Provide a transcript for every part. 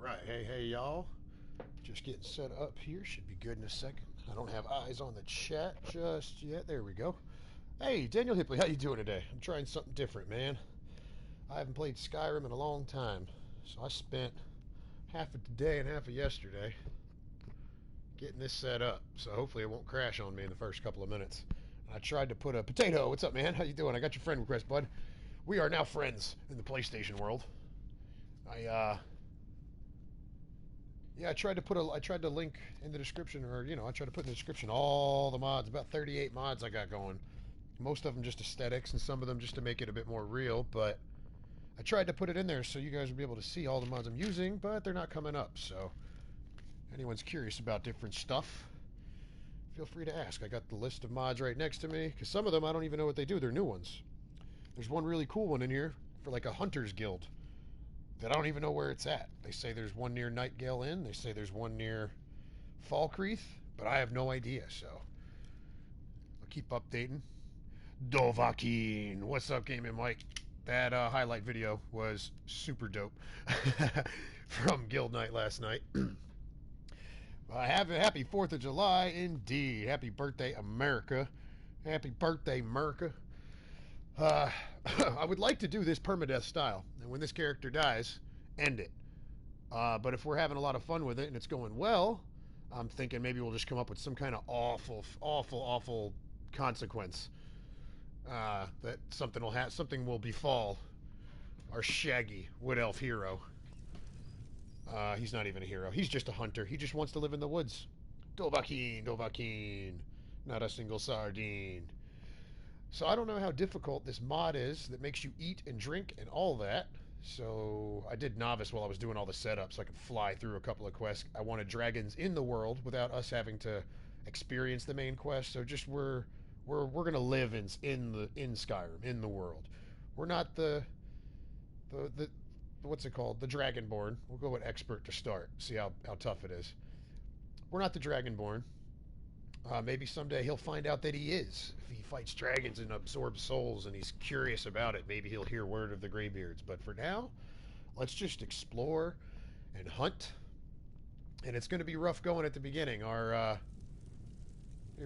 Alright, hey y'all. Just getting set up here. Should be good in a second. I don't have eyes on the chat just yet. There we go. Hey, Daniel Hipley, how you doing today? I'm trying something different, man. I haven't played Skyrim in a long time, so I spent half of today and half of yesterday getting this set up. So hopefully it won't crash on me in the first couple of minutes. I tried to put a potato. What's up, man? How you doing? I got your friend request, bud. We are now friends in the PlayStation world. I tried to link in the description, or I tried to put in the description all the mods, about 38 mods I got going. Most of them just aesthetics, and some of them just to make it a bit more real. But I tried to put it in there so you guys would be able to see all the mods I'm using, but they're not coming up. So anyone's curious about different stuff, feel free to ask. I got the list of mods right next to me, because some of them I don't even know what they do. They're new ones. There's one really cool one in here for like a hunter's guild that I don't even know where it's at. They say there's one near Nightgale Inn. They say there's one near Falkreath, but I have no idea, so I'll keep updating. Dovahkiin, what's up, Gaming Mike? That highlight video was super dope from Guild Night last night. Have a happy 4th of July, indeed. Happy birthday, America. Happy birthday, America. I would like to do this permadeath style, and when this character dies, end it. But if we're having a lot of fun with it and it's going well, I'm thinking maybe we'll just come up with some kind of awful consequence. That something will befall our shaggy wood elf hero. He's not even a hero. He's just a hunter. He just wants to live in the woods. Dovahkiin. Not a single sardine. So I don't know how difficult this mod is that makes you eat and drink and all that. So I did novice while I was doing all the setup so I could fly through a couple of quests. I wanted dragons in the world without us having to experience the main quest. So just we're gonna live in Skyrim, in the world. We're not the what's it called? The Dragonborn. We'll go with expert to start. See how tough it is. We're not the Dragonborn. Maybe someday he'll find out that he is. If he fights dragons and absorbs souls and he's curious about it, maybe he'll hear word of the Greybeards. But for now, let's just explore and hunt. And it's going to be rough going at the beginning. Here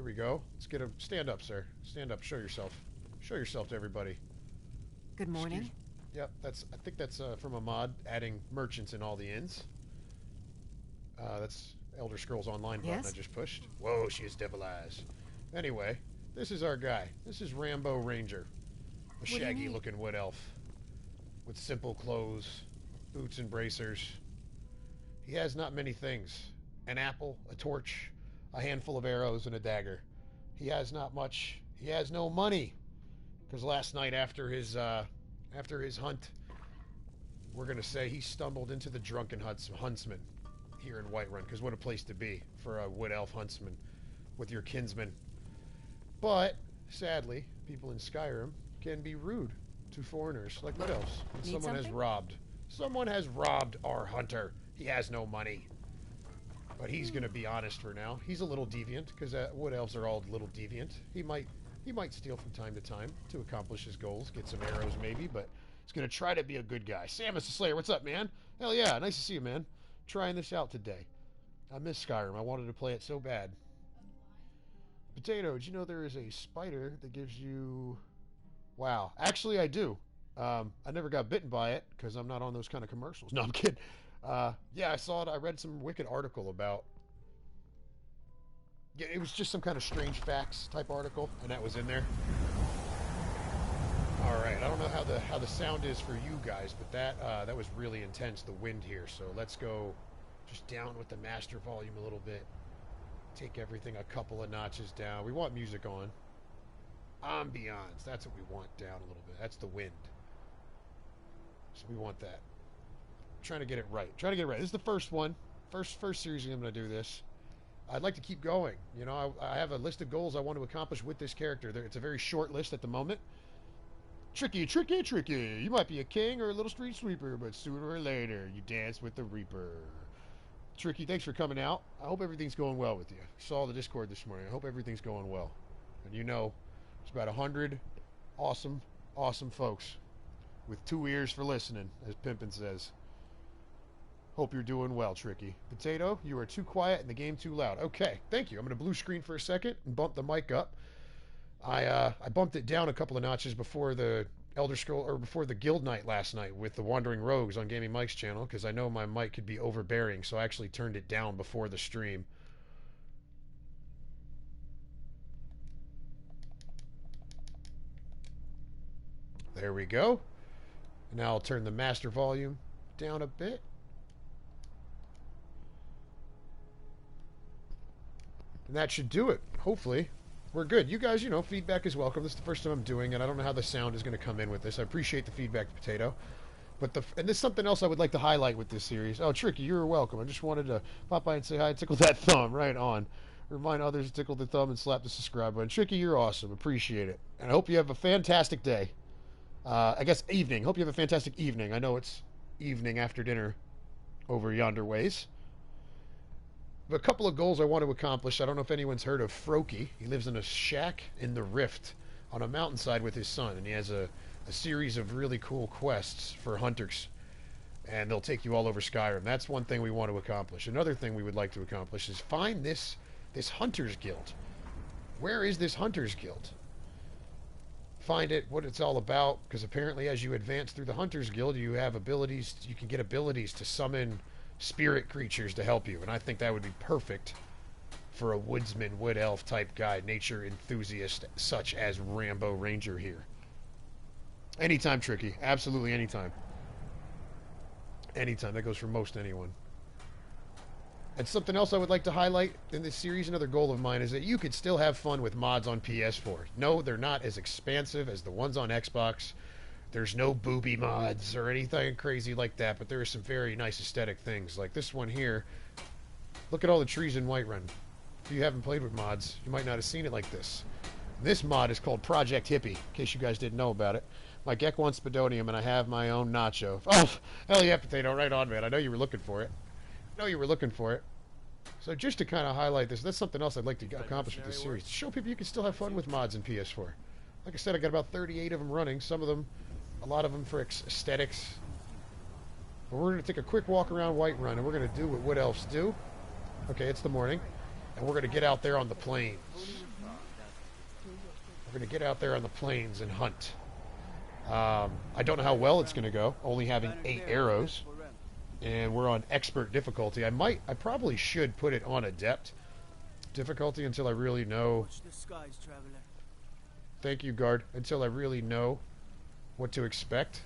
we go. Let's get a... Stand up, sir. Stand up. Show yourself. Show yourself to everybody. Good morning. Yep, I think that's from a mod, adding merchants in all the inns. That's... Elder Scrolls Online button I just pushed. Whoa, she has devil eyes. Anyway, this is our guy. This is Rambow Ranger. A shaggy-looking wood elf. With simple clothes, boots and bracers. He has not many things. An apple, a torch, a handful of arrows, and a dagger. He has not much. He has no money. Because last night after his hunt, we're going to say he stumbled into the drunken huntsman here in Whiterun, because what a place to be for a wood elf huntsman with your kinsman. But sadly, people in Skyrim can be rude to foreigners like wood elves. And someone has robbed our hunter. He has no money, but he's going to be honest for now. He's a little deviant, because wood elves are all a little deviant. He might steal from time to time to accomplish his goals, get some arrows maybe, but he's going to try to be a good guy. Samus the Slayer, what's up, man? Hell yeah, nice to see you, man. Trying this out today. I miss Skyrim. I wanted to play it so bad. Potato, did you know there is a spider that gives you... Wow. Actually, I do. I never got bitten by it because I'm not on those kind of commercials. No, I'm kidding. Yeah, I saw it. I read some wicked article about... Yeah, it was just some kind of strange facts type article, and that was in there. Alright, I don't know how the sound is for you guys, but that was really intense, the wind here. So let's go just down with the master volume a little bit. Take everything a couple of notches down. We want music on. Ambiance, that's what we want down a little bit. That's the wind. So we want that. Trying to get it right. This is the first one. First series I'm going to do this. I'd like to keep going. You know, I have a list of goals I want to accomplish with this character. It's a very short list at the moment. Tricky. You might be a king or a little street sweeper, but sooner or later, you dance with the Reaper. Tricky, thanks for coming out. I hope everything's going well with you. Saw the Discord this morning. I hope everything's going well. And you know, there's about 100 awesome folks with 2 ears for listening, as Pimpin says. Hope you're doing well, Tricky. Potato, you are too quiet and the game too loud. Okay, thank you. I'm going to blue screen for a second and bump the mic up. I bumped it down a couple of notches before the Elder Scroll or before the Guild Night last night with the Wandering Rogues on Gaming Mike's channel because I know my mic could be overbearing, so I actually turned it down before the stream. There we go. Now I'll turn the master volume down a bit. And that should do it, hopefully. We're good. You guys, feedback is welcome. This is the first time I'm doing it. I don't know how the sound is going to come in with this. I appreciate the feedback, Potato. And there's something else I would like to highlight with this series. Oh, Tricky, you're welcome. I just wanted to pop by and say hi and tickle that thumb right on. Remind others to tickle the thumb and slap the subscribe button. Tricky, you're awesome. Appreciate it. And I hope you have a fantastic day. I guess evening. Hope you have a fantastic evening. I know it's evening after dinner over yonder ways. A couple of goals I want to accomplish. I don't know if anyone's heard of Froki. He lives in a shack in the Rift on a mountainside with his son, and he has a series of really cool quests for hunters, and they'll take you all over Skyrim. That's one thing we want to accomplish. Another thing we would like to accomplish is find this Hunters Guild. Where is this Hunters Guild? Find it, what it's all about, because apparently as you advance through the Hunters Guild, you have abilities, you can get abilities to summon spirit creatures to help you, and I think that would be perfect for a woodsman, wood elf type guy, nature enthusiast such as Rambow Ranger here. Anytime, Tricky. Absolutely anytime. Anytime. That goes for most anyone. And something else I would like to highlight in this series, another goal of mine, is that you could still have fun with mods on PS4. No, they're not as expansive as the ones on Xbox. There's no booby mods or anything crazy like that, but there are some very nice aesthetic things. Like this one here. Look at all the trees in Whiterun. If you haven't played with mods, you might not have seen it like this. This mod is called Project Hippie, in case you guys didn't know about it. My Gek wants Spidonium, and I have my own nacho. Oh, hell yeah, Potato. Right on, man. I know you were looking for it. So just to kind of highlight this, that's something else I'd like to accomplish with this series. To show people you can still have fun with mods in PS4. Like I said, I got about 38 of them running. Some of them, a lot of them for aesthetics. But we're going to take a quick walk around Whiterun, and we're going to do what wood elves do. Okay, it's the morning. And we're going to get out there on the plains. We're going to get out there on the plains and hunt. I don't know how well it's going to go, only having 8 arrows. And we're on expert difficulty. I probably should put it on adept difficulty until I really know. Thank you, guard. Until I really know what to expect.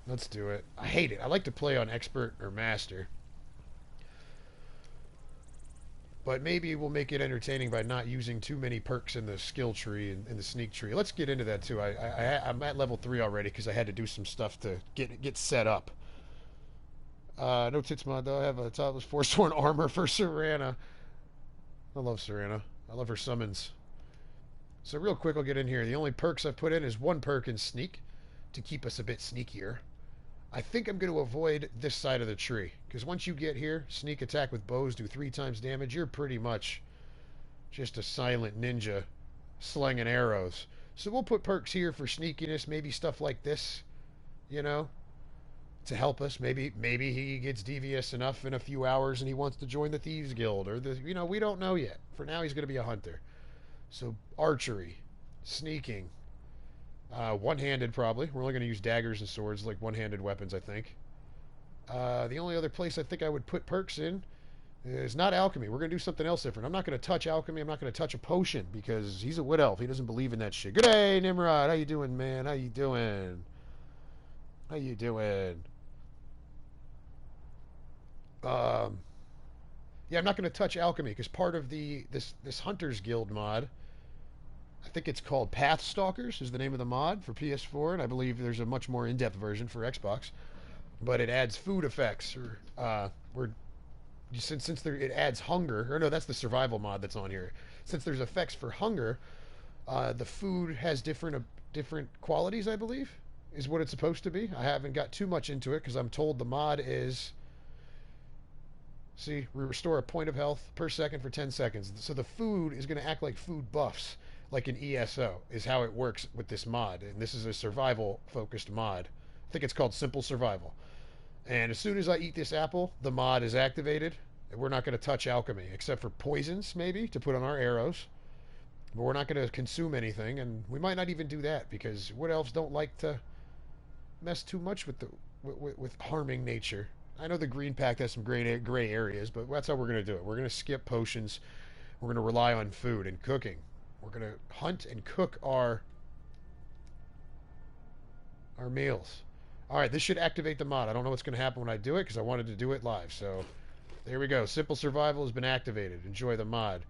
Let's do it. I hate it. I like to play on expert or master. But maybe we'll make it entertaining by not using too many perks in the skill tree and in the sneak tree. Let's get into that too. I'm at level 3 already because I had to do some stuff to get set up. No tits mod though. I have a topless Forsworn armor for Serana. I love Serana. I love her summons. So real quick, I'll get in here. The only perks I've put in is 1 perk in sneak to keep us a bit sneakier. I think I'm going to avoid this side of the tree because once you get here, sneak attack with bows do 3 times damage. You're pretty much just a silent ninja slinging arrows. So we'll put perks here for sneakiness, maybe stuff like this, to help us. Maybe he gets devious enough in a few hours and he wants to join the Thieves Guild or we don't know yet. For now, he's going to be a hunter. So archery, sneaking, one-handed probably. We're only going to use daggers and swords, like one-handed weapons, I think. The only other place I think I would put perks in is not alchemy. We're going to do something else different. I'm not going to touch alchemy. I'm not going to touch a potion because he's a wood elf. He doesn't believe in that shit. Good day, Nimrod. How you doing, man? How you doing? Yeah, I'm not going to touch alchemy because part of this Hunters Guild mod, I think it's called Pathstalkers is the name of the mod for PS4, and I believe there's a much more in-depth version for Xbox. But it adds food effects, since it adds hunger, or no, that's the survival mod that's on here. Since there's effects for hunger, the food has different qualities, I believe, is what it's supposed to be. I haven't got too much into it because I'm told the mod is. See, we restore a point of health per second for 10 seconds. So the food is going to act like food buffs, like an ESO, is how it works with this mod. And this is a survival-focused mod. I think it's called Simple Survival. And as soon as I eat this apple, the mod is activated. And we're not going to touch alchemy, except for poisons, maybe, to put on our arrows. But we're not going to consume anything, and we might not even do that, because wood elves don't like to mess too much with with harming nature. I know the green pact has some gray areas, but that's how we're going to do it. We're going to skip potions. We're going to rely on food and cooking. We're going to hunt and cook our meals. All right, this should activate the mod. I don't know what's going to happen when I do it because I wanted to do it live. So there we go. Simple survival has been activated. Enjoy the mod.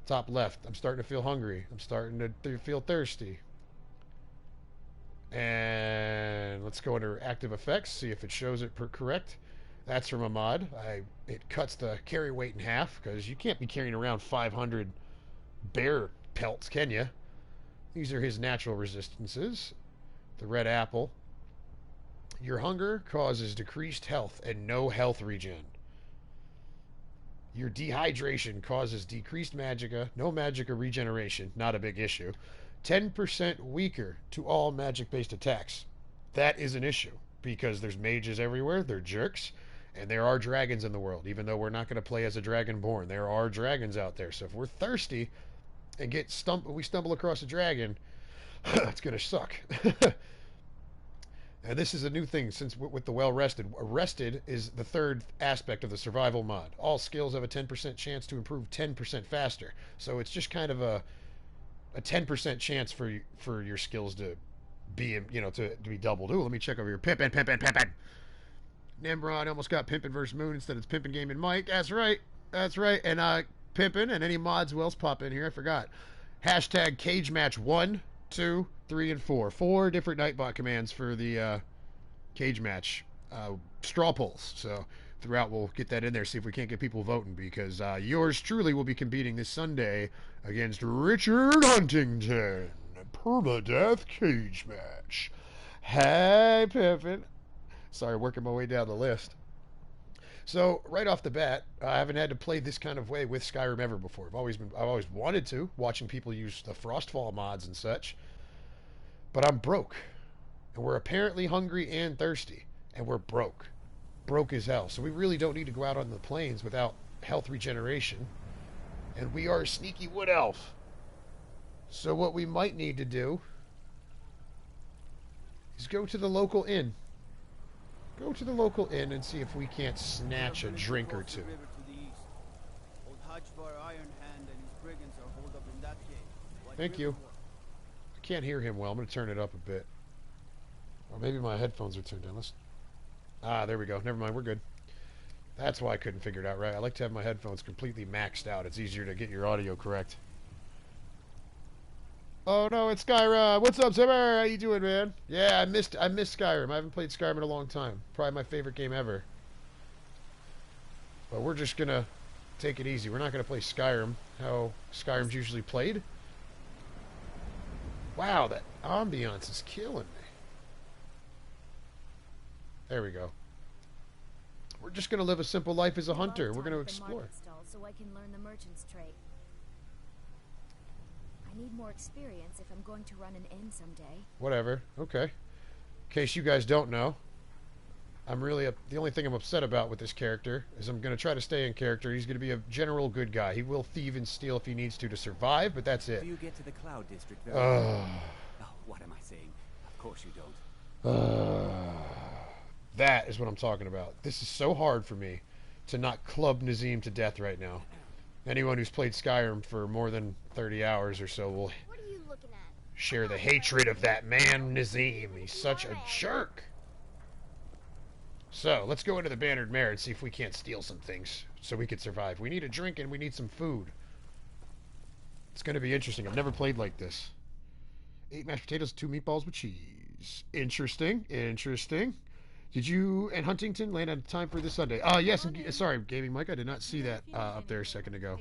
Top left. I'm starting to feel hungry. I'm starting to feel thirsty. And let's go under active effects, see if it shows it correct. That's from a mod. It cuts the carry weight in half because you can't be carrying around 500 bear pelts, can you? These are his natural resistances. The red apple. Your hunger causes decreased health and no health regen. Your dehydration causes decreased magicka, no magicka regeneration, not a big issue. 10% weaker to all magic-based attacks. That is an issue, because there's mages everywhere, they're jerks, and there are dragons in the world. Even though we're not going to play as a dragonborn, there are dragons out there. So if we're thirsty and we stumble across a dragon, it's going to suck. And this is a new thing since with the well-rested. Rested is the third aspect of the survival mod. All skills have a 10% chance to improve 10% faster. So it's just kind of a 10% chance for your skills to be, to be doubled. Ooh, let me check over here. Pimpin'. Nimrod almost got Pimpin' versus Moon instead of Pimpin' Game and Mike. That's right. And Pimpin' and any mods who else pop in here, I forgot. Hashtag cage match 1, 2, 3, and 4. 4 different Nightbot commands for the cage match. Straw polls. So throughout we'll get that in there, see if we can't get people voting, because yours truly will be competing this Sunday against Richard Huntington. Permadeath cage match. Hey, Pippin. Sorry, working my way down the list. So right off the bat, I haven't had to play this kind of way with Skyrim ever before. I've always wanted to, watching people use the Frostfall mods and such. But I'm broke. And we're apparently hungry and thirsty. And we're broke. Broke as hell. So we really don't need to go out on the plains without health regeneration. And we are a sneaky wood elf. So what we might need to do is go to the local inn. Go to the local inn and see if we can't snatch a drink or two. Thank you. I can't hear him well. I'm going to turn it up a bit. Or maybe my headphones are turned down. There we go. Never mind. We're good. That's why I couldn't figure it out right. I like to have my headphones completely maxed out. It's easier to get your audio correct. Oh no, it's Skyrim. What's up, Simmer? How you doing, man? Yeah, I missed Skyrim. I haven't played Skyrim in a long time. Probably my favorite game ever. But we're just gonna take it easy. We're not gonna play Skyrim how Skyrim's usually played. Wow, that ambiance is killing me. There we go. We're just gonna live a simple life as a hunter. We're gonna explore. So I can learn the merchant's trade. I need more experience if I'm going to run an inn someday. Whatever. Okay. In case you guys don't know, I'm really the only thing I'm upset about with this character is I'm going to try to stay in character. He's going to be a general good guy. He will thieve and steal if he needs to survive, but that's it. Do you get to the Cloud District very well? Oh, what am I saying? Of course you don't. That is what I'm talking about. This is so hard for me to not club Nazim to death right now. Anyone who's played Skyrim for more than 30 hours or so will share the hatred of that man, Nazim. He's such a jerk. So, let's go into the Bannered Mare and see if we can't steal some things so we can survive. We need a drink and we need some food. It's going to be interesting. I've never played like this. 8 mashed potatoes, 2 meatballs with cheese. Interesting. Did you and Huntington land on time for this Sunday? Yes. Sorry, Gaming Mike. I did not see that up there a second ago.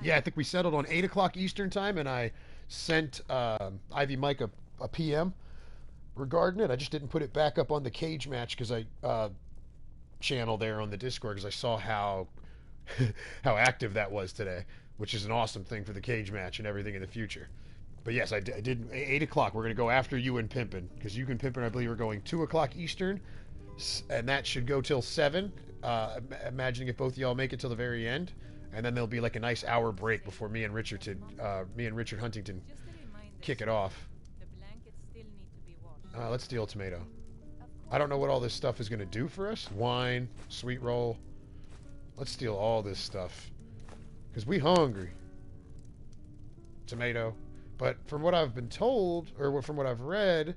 Yeah, I think we settled on 8 o'clock Eastern time, and I sent Ivy Mike a PM regarding it. I just didn't put it back up on the cage match because channel there on the Discord because I saw how active that was today, which is an awesome thing for the cage match and everything in the future. But yes, I did 8 o'clock. We're going to go after you and Pimpin, because you and Pimpin, I believe, are going 2 o'clock Eastern, And that should go till 7. Imagining if both of y'all make it till the very end, and then there'll be like a nice hour break before me and Richard Huntington kick it off. Let's steal a tomato. I don't know what all this stuff is going to do for us. Wine, sweet roll. Let's steal all this stuff. Because we hungry. Tomato. But from what I've been told, or from what I've read,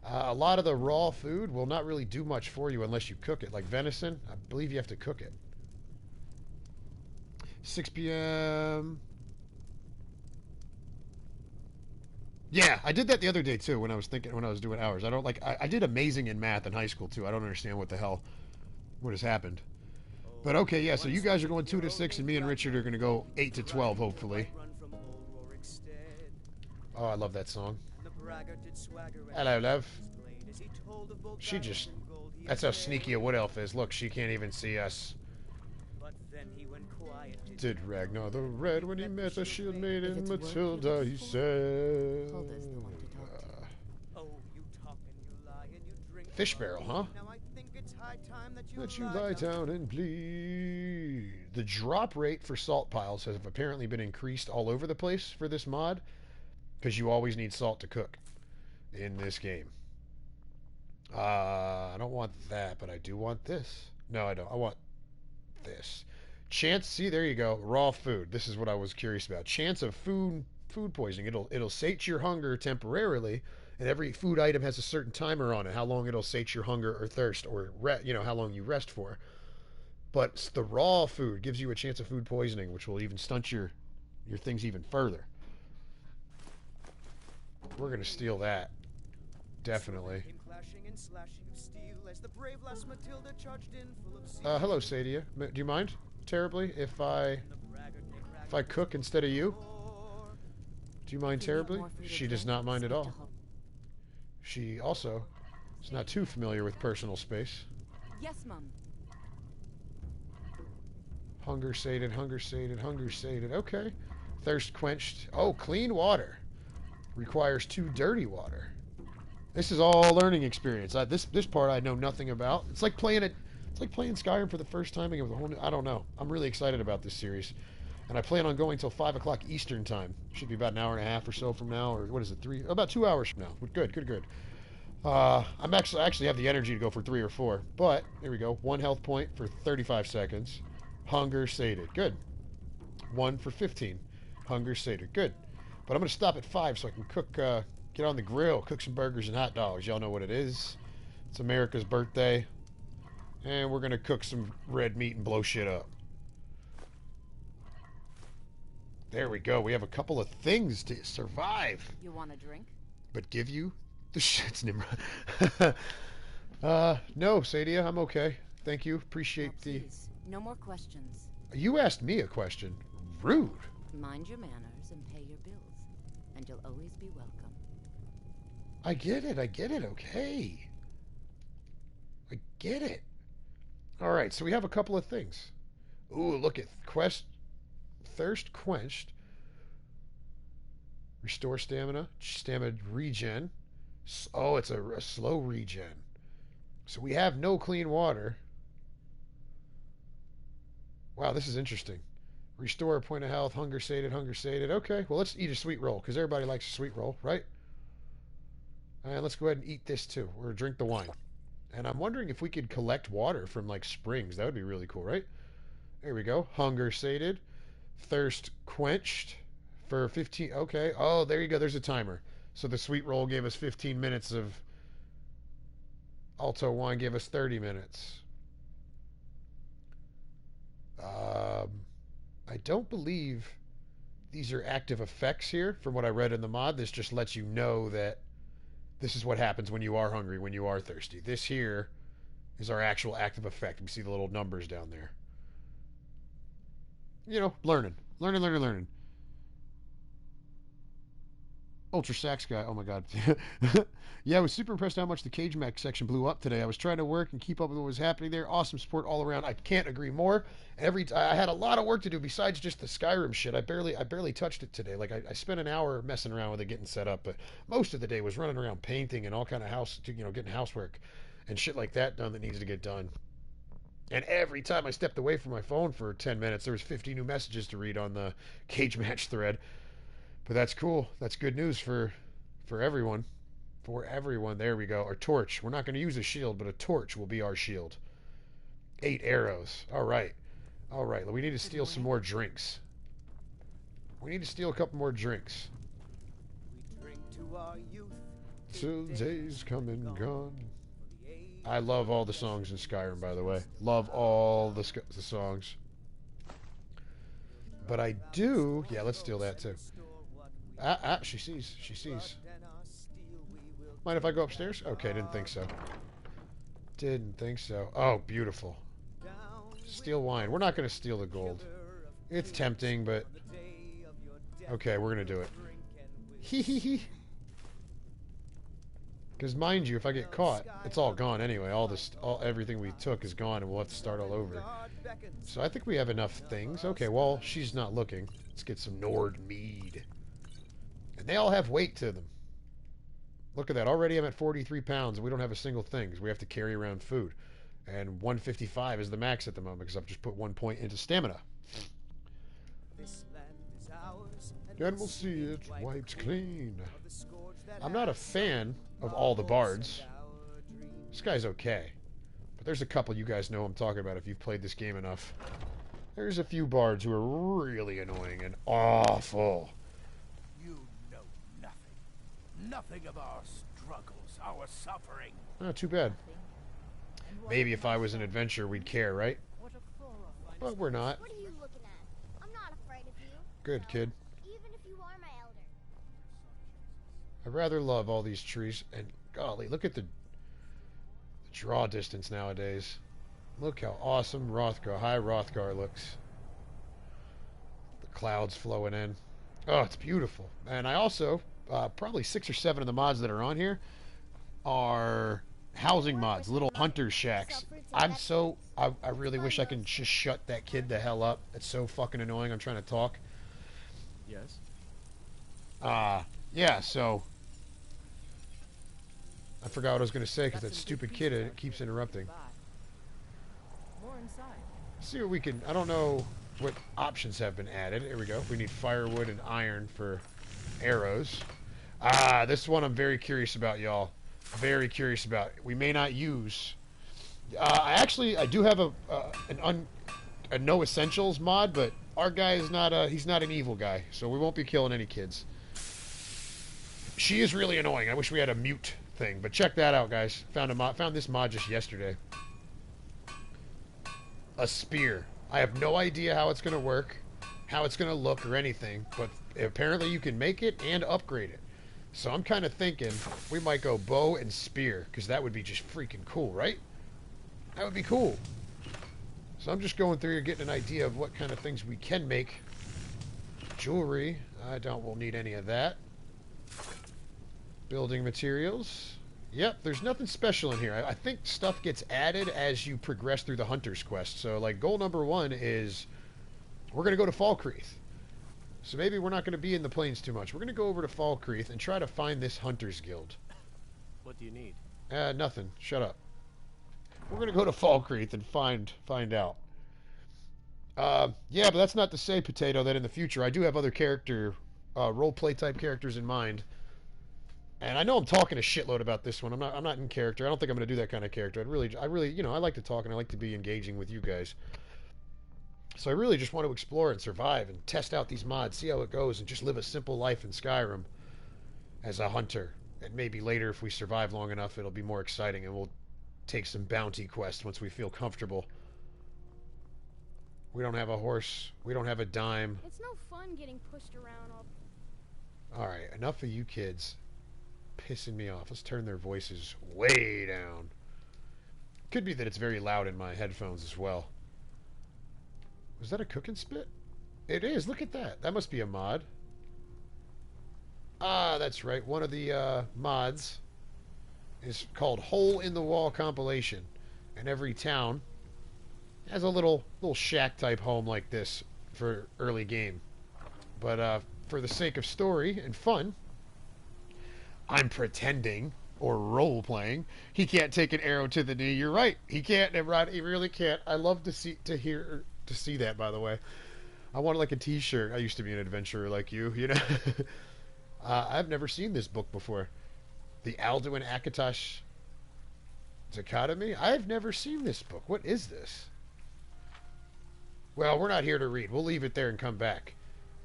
a lot of the raw food will not really do much for you unless you cook it. Like venison, I believe you have to cook it. 6 p.m. Yeah, I did that the other day too when I was doing hours. I did amazing in math in high school too. I don't understand what has happened. But okay, yeah, so you guys are going 2 to 6 and me and Richard are going to go 8 to 12 hopefully. Oh, I love that song. Hello, love. That's how sneaky a wood elf is. Look, she can't even see us. Did Ragnar the Red when he met the shield maiden Matilda, he said. Fish barrel, huh? Let you lie down and bleed. The drop rate for salt piles has apparently been increased all over the place for this mod, because you always need salt to cook in this game. I don't want that, but I do want this. No, I don't. I want this. Chance, see, there you go. Raw food. This is what I was curious about. Chance of food poisoning. It'll sate your hunger temporarily, and every food item has a certain timer on it, how long it'll sate your hunger or thirst, or how long you rest for. But the raw food gives you a chance of food poisoning, which will even stunt your things even further. We're gonna steal that. Definitely. Hello, Sadia. Do you mind terribly if I cook instead of you? Do you mind terribly? She does not mind at all. She also is not too familiar with personal space. Yes, Mom. Hunger sated, hunger sated, hunger sated. Okay. Thirst quenched. Oh, clean water. Requires 2 dirty water. This is all learning experience. This part I know nothing about. It's like playing Skyrim for the first time. With a whole new, I don't know. I'm really excited about this series, and I plan on going till 5 o'clock Eastern time. Should be about an hour and a half or so from now, or what is it? About 2 hours from now. Good. I actually have the energy to go for 3 or 4. But here we go. 1 health point for 35 seconds. Hunger sated. Good. 1 for 15. Hunger sated. Good. But I'm going to stop at 5 so I can cook, get on the grill, cook some burgers and hot dogs. Y'all know what it is. It's America's birthday. And we're going to cook some red meat and blow shit up. There we go. We have a couple of things to survive. You want a drink? But give you the shits, Nimrod. No, Sadia, I'm okay. Thank you. Appreciate Please, no more questions. You asked me a question. Rude. Mind your manners and pay your bills, and you'll always be welcome. I get it, okay. I get it. Alright, so we have a couple of things. Ooh, look at thirst quenched. Restore stamina. Stamina regen. Oh, it's a slow regen. So we have no clean water. Wow, this is interesting. Restore a point of health. Hunger sated, hunger sated. Okay, well, let's eat a sweet roll, because everybody likes a sweet roll, right? And let's go ahead and eat this, too. Or drink the wine. And I'm wondering if we could collect water from, like, springs. That would be really cool, right? There we go. Hunger sated. Thirst quenched for 15. Okay. Oh, there you go. There's a timer. So the sweet roll gave us 15 minutes of... Alto wine gave us 30 minutes. I don't believe these are active effects here. From what I read in the mod, this just lets you know that this is what happens when you are hungry, when you are thirsty. This here is our actual active effect. We see the little numbers down there. You know, learning. Ultra Sax guy. Oh my god. Yeah, I was super impressed how much the Cage Mech section blew up today. I was trying to work and keep up with what was happening there. Awesome support all around. I can't agree more. I had a lot of work to do besides just the Skyrim shit. I barely touched it today. Like I spent an hour messing around with it, getting set up, but most of the day was running around painting and all kind of getting housework. and shit like that done that needs to get done. And every time I stepped away from my phone for 10 minutes, there was 50 new messages to read on the cage match thread. But that's cool. That's good news for everyone. For everyone. There we go. Our torch. We're not going to use a shield, but a torch will be our shield. 8 arrows. All right. All right. We need to steal some more drinks. We need to steal a couple more drinks. We drink to our youth. Till days come and gone. I love all the songs in Skyrim, by the way. Love all the songs. But I do... Yeah, let's steal that, too. She sees. She sees. Mind if I go upstairs? Okay, didn't think so. Didn't think so. Oh, beautiful. Steal wine. We're not going to steal the gold. It's tempting, but... Okay, we're going to do it. Hee hee hee. Because mind you, if I get caught, it's all gone anyway. Everything we took is gone, and we'll have to start all over. So I think we have enough things. Okay, well, she's not looking. Let's get some Nord mead. And they all have weight to them. Look at that. Already I'm at 43 pounds, and we don't have a single thing, because we have to carry around food. And 155 is the max at the moment, because I've just put 1 point into stamina. And we'll see it wiped clean. I'm not a fan of all the bards. This guy's okay. But there's a couple you guys know I'm talking about if you've played this game enough. There's a few bards who are really annoying and awful. You know nothing. Nothing of our struggles, our suffering. Not too bad. Maybe if I was an adventurer, we'd care, right? But we're not. What are you looking at? I'm not afraid of you. Good, kid. Even if you are my elder. I rather love all these trees. And golly, look at the draw distance nowadays. Look how awesome High Rothgar looks. The clouds flowing in. Oh, it's beautiful. And I also, probably 6 or 7 of the mods that are on here are housing mods, little hunter shacks. I really wish I could just shut that kid the hell up. It's so fucking annoying. I'm trying to talk. Yes? Yeah, so I forgot what I was going to say because that stupid kid keeps interrupting. See what we can... I don't know what options have been added. Here we go. We need firewood and iron for arrows. This one I'm very curious about, y'all. Very curious about. We may not use... I do have a no essentials mod, but our guy is not he's not an evil guy, so we won't be killing any kids. She is really annoying. I wish we had a mute thing, but check that out, guys. Found this mod just yesterday. A spear. I have no idea how it's going to work, how it's going to look, or anything, but apparently you can make it and upgrade it. So I'm kind of thinking we might go bow and spear, because that would be just freaking cool, right? That would be cool. So I'm just going through here getting an idea of what kind of things we can make. Jewelry. I doubt we'll need any of that. Building materials. Yep, there's nothing special in here. I think stuff gets added as you progress through the Hunter's Quest. So, like, goal number 1 is we're going to go to Falkreath. So maybe we're not going to be in the plains too much. We're going to go over to Falkreath and try to find this Hunter's Guild. What do you need? Nothing. Shut up. We're going to go to Falkreath and find out. Yeah, but that's not to say, Potato, that in the future I do have other role-play type characters in mind. And I know I'm talking a shitload about this one. I'm not in character. I don't think I'm going to do that kind of character. I really, you know, I like to talk and I like to be engaging with you guys. So I really just want to explore and survive and test out these mods, see how it goes, and just live a simple life in Skyrim as a hunter. And maybe later, if we survive long enough, it'll be more exciting and we'll take some bounty quests once we feel comfortable. We don't have a horse. We don't have a dime. It's no fun getting pushed around all... Alright, enough of you kids pissing me off. Let's turn their voices way down. Could be that it's very loud in my headphones as well. Was that a cooking spit? It is. Look at that. That must be a mod. Ah, that's right. One of the mods is called Hole in the Wall Compilation. And every town has a little shack type home like this for early game. But for the sake of story and fun, I'm pretending or role playing. He can't take an arrow to the knee. You're right. He can't. He really can't. I love to see that. By the way, I wanted like a T-shirt. I used to be an adventurer like you. You know, I've never seen this book before. The Alduin Akatosh Dichotomy. I've never seen this book. What is this? Well, we're not here to read. We'll leave it there and come back.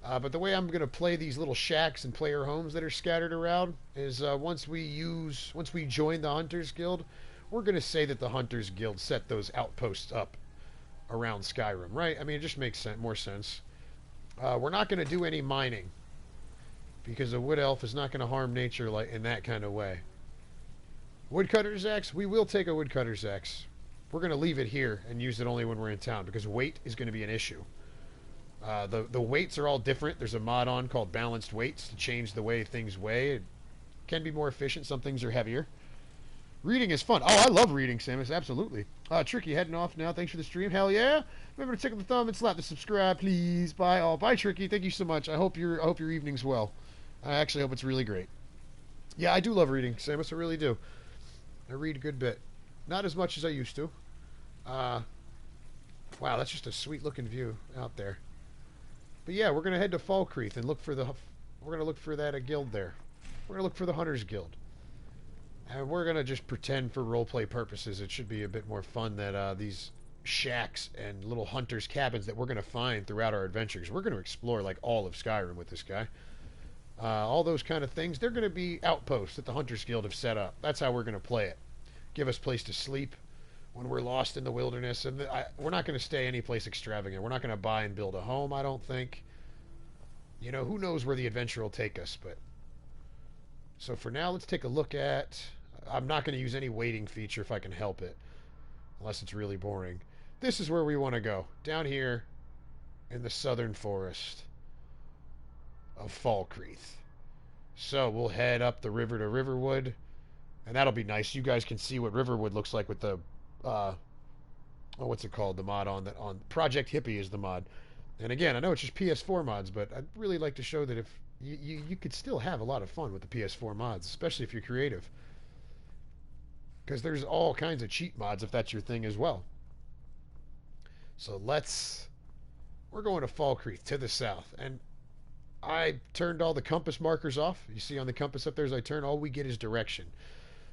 But the way I'm going to play these little shacks and player homes that are scattered around is once we join the Hunters Guild, we're going to say that the Hunters Guild set those outposts up around Skyrim, right? I mean, it just makes more sense. We're not going to do any mining because a wood elf is not going to harm nature like in that kind of way. Woodcutter's axe, we will take a woodcutter's axe. We're going to leave it here and use it only when we're in town because weight is going to be an issue. The weights are all different. There's a mod on called balanced weights to change the way things weigh. It can be more efficient. Some things are heavier. Reading is fun. Oh, I love reading, Samus. Absolutely. Tricky, heading off now. Thanks for the stream. Hell yeah. Remember to tickle the thumb and slap the subscribe, please. Bye. Oh, bye, Tricky. Thank you so much. I hope your evening's well. I actually hope it's really great. Yeah, I do love reading, Samus. I really do. I read a good bit. Not as much as I used to. Wow, that's just a sweet-looking view out there. But yeah, we're going to head to Falkreath and look for that guild there. We're going to look for the Hunters Guild. And we're going to just pretend for roleplay purposes it should be a bit more fun that these shacks and little hunters' cabins that we're going to find throughout our adventures. We're going to explore like all of Skyrim with this guy. All those kind of things, they're going to be outposts that the Hunters Guild have set up. That's how we're going to play it. Give us place to sleep when we're lost in the wilderness. And we're not going to stay any place extravagant. We're not going to buy and build a home, I don't think. You know, who knows where the adventure will take us. But so for now, let's take a look at... I'm not going to use any waiting feature if I can help it. Unless it's really boring. This is where we want to go. Down here in the southern forest of Falkreath. So we'll head up the river to Riverwood. And that'll be nice. You guys can see what Riverwood looks like with the... what's it called? The mod on Project Hippie is the mod. And again, I know it's just PS4 mods, but I'd really like to show that if you could still have a lot of fun with the PS4 mods, especially if you're creative. Because there's all kinds of cheat mods if that's your thing as well. So we're going to Falkreath to the south. And I turned all the compass markers off. You see on the compass up there as I turn, all we get is direction.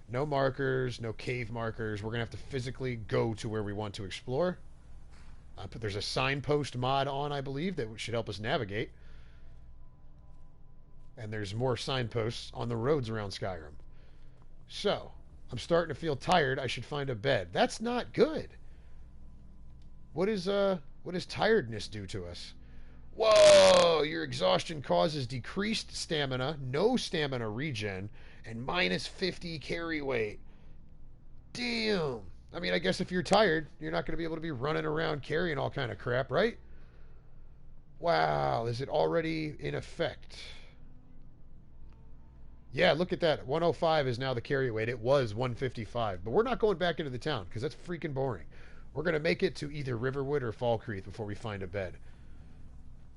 No markers, no cave markers. We're going to have to physically go to where we want to explore. But there's a signpost mod on, I believe, that should help us navigate. And there's more signposts on the roads around Skyrim. So, I'm starting to feel tired. I should find a bed. That's not good. What does tiredness do to us? Whoa! Your exhaustion causes decreased stamina, no stamina regen, and minus 50 carry weight. Damn! I mean, I guess if you're tired, you're not going to be able to be running around carrying all kind of crap, right? Wow, is it already in effect? Yeah, look at that. 105 is now the carry weight. It was 155. But we're not going back into the town because that's freaking boring. We're going to make it to either Riverwood or Falkreath before we find a bed.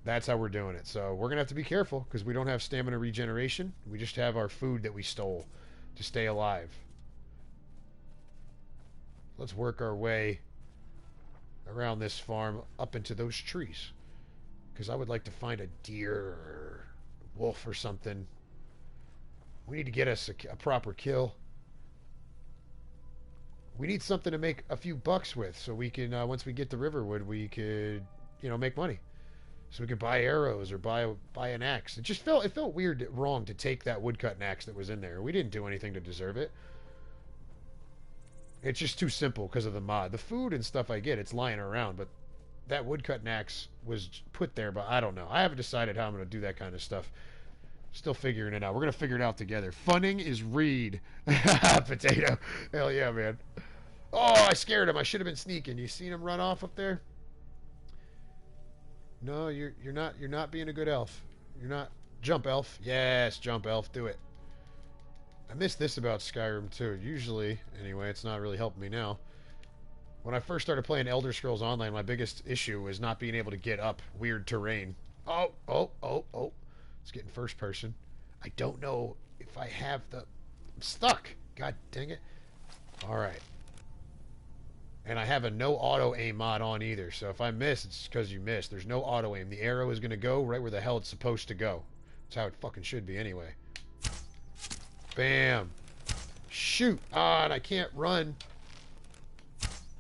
That's how we're doing it. So we're going to have to be careful because we don't have stamina regeneration. We just have our food that we stole to stay alive. Let's work our way around this farm up into those trees. Because I would like to find a deer or wolf or something. We need to get us a proper kill. We need something to make a few bucks with so we can, once we get to Riverwood, we could, make money. So we could buy arrows or buy an axe. It felt weird, wrong to take that woodcutting axe that was in there. We didn't do anything to deserve it. It's just too simple because of the mod. The food and stuff I get, it's lying around, but that woodcutting axe was put there, but I don't know. I haven't decided how I'm going to do that kind of stuff. Still figuring it out. We're going to figure it out together. Funning is read. Potato. Hell yeah, man. Oh, I scared him. I should have been sneaking. You seen him run off up there? No, you're not being a good elf. You're not. Jump elf. Yes, jump elf. Do it. I miss this about Skyrim too. Usually, anyway, it's not really helping me now. When I first started playing Elder Scrolls Online, my biggest issue was not being able to get up weird terrain. Oh. It's getting first person. I don't know if I have the... I'm stuck. God dang it. Alright. And I have a no auto-aim mod on either, so if I miss, it's because you missed. There's no auto-aim. The arrow is going to go right where the hell it's supposed to go. That's how it fucking should be anyway. Bam. Shoot. Ah, and I can't run.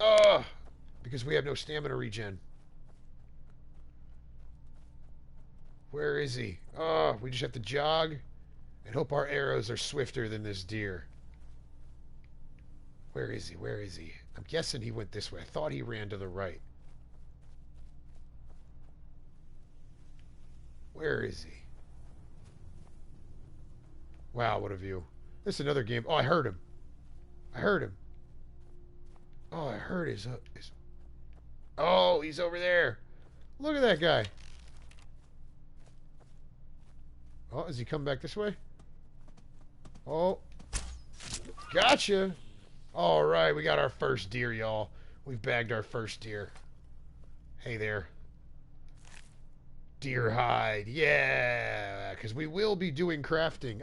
Ugh. Because we have no stamina regen. Where is he? Oh, we just have to jog and hope our arrows are swifter than this deer. Where is he? Where is he? I'm guessing he went this way. I thought he ran to the right. Where is he? Wow, what a view. This is another game. Oh, I heard him. I heard him. Oh, I heard his... Oh, he's over there. Look at that guy. Oh, is he coming back this way? Oh. Gotcha. All right, we got our first deer, y'all. We've bagged our first deer. Hey there. Deer hide. Yeah, because we will be doing crafting,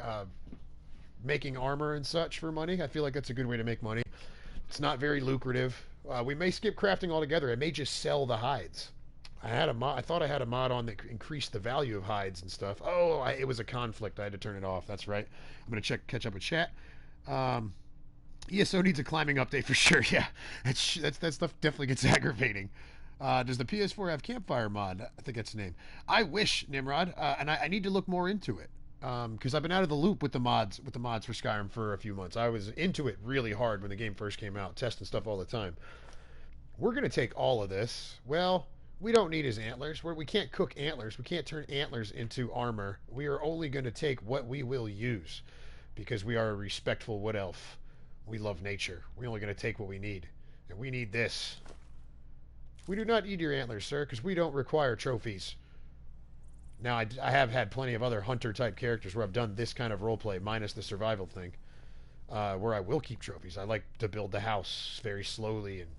making armor and such for money. I feel like that's a good way to make money. It's not very lucrative. We may skip crafting altogether. I may just sell the hides. I thought I had a mod on that increased the value of hides and stuff. Oh, it was a conflict. I had to turn it off. That's right. I'm going to catch up with chat. ESO needs a climbing update for sure. Yeah, that stuff definitely gets aggravating. Does the PS4 have campfire mod? I think that's the name. I wish, Nimrod, and I need to look more into it. Because I've been out of the loop with the mods for Skyrim for a few months. I was into it really hard when the game first came out, testing stuff all the time. We're going to take all of this. Well, we don't need his antlers. We can't cook antlers. We can't turn antlers into armor. We are only going to take what we will use because we are a respectful wood elf. We love nature. We're only going to take what we need. And we need this. We do not need your antlers, sir, because we don't require trophies. Now, I have had plenty of other hunter-type characters where I've done this kind of roleplay, minus the survival thing, where I will keep trophies. I like to build the house very slowly and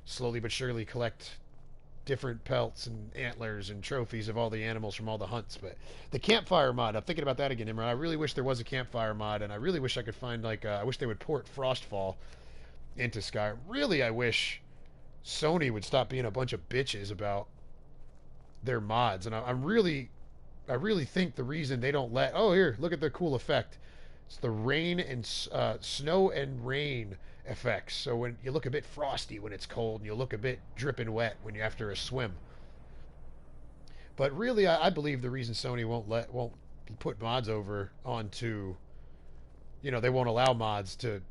slowly but surely collect different pelts and antlers and trophies of all the animals from all the hunts. But the campfire mod, I'm thinking about that again, Imran. I really wish there was a campfire mod, and I really wish I could find, like, I wish they would port Frostfall into Skyrim. Really, I wish Sony would stop being a bunch of bitches about their mods. And I really think the reason they don't let... Oh, here, look at the cool effect. It's the rain and snow and rain effects. So when you look a bit frosty when it's cold, and you look a bit dripping wet when you're after a swim. But really, I believe the reason Sony won't put mods over onto... You know, they won't allow mods to...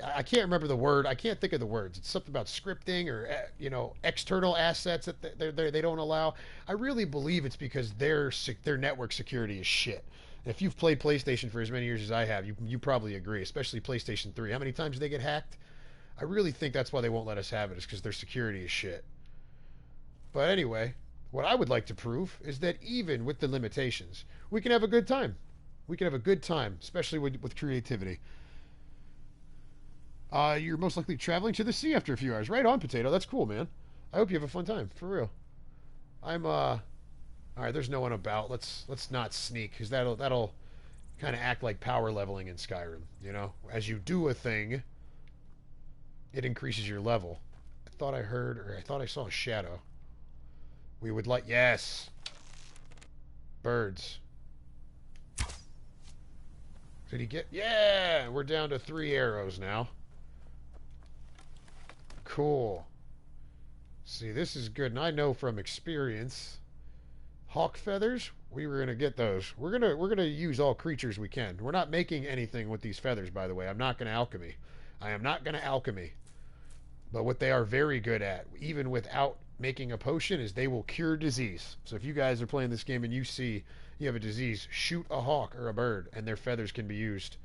I can't remember the word. I can't think of the words. It's something about scripting or, you know, external assets that they don't allow. I really believe it's because their network security is shit. And if you've played PlayStation for as many years as I have, you probably agree, especially PlayStation 3. How many times did they get hacked? I really think that's why they won't let us have it, is because their security is shit. But anyway, what I would like to prove is that even with the limitations, we can have a good time. We can have a good time, especially with creativity. You're most likely traveling to the sea after a few hours. Right on, Potato. That's cool, man. I hope you have a fun time, for real. All right, there's no one about. Let's not sneak, because that'll kind of act like power leveling in Skyrim, you know? As you do a thing, it increases your level. I thought I saw a shadow. We would like... Yes! Birds. Did he get... Yeah! We're down to 3 arrows now. Cool. See, this is good, and I know from experience, hawk feathers, we were going to get those. We're gonna use all creatures we can. We're not making anything with these feathers, by the way. I'm not going to alchemy. I am not going to alchemy. But what they are very good at, even without making a potion, is they will cure disease. So if you guys are playing this game and you see you have a disease, shoot a hawk or a bird, and their feathers can be used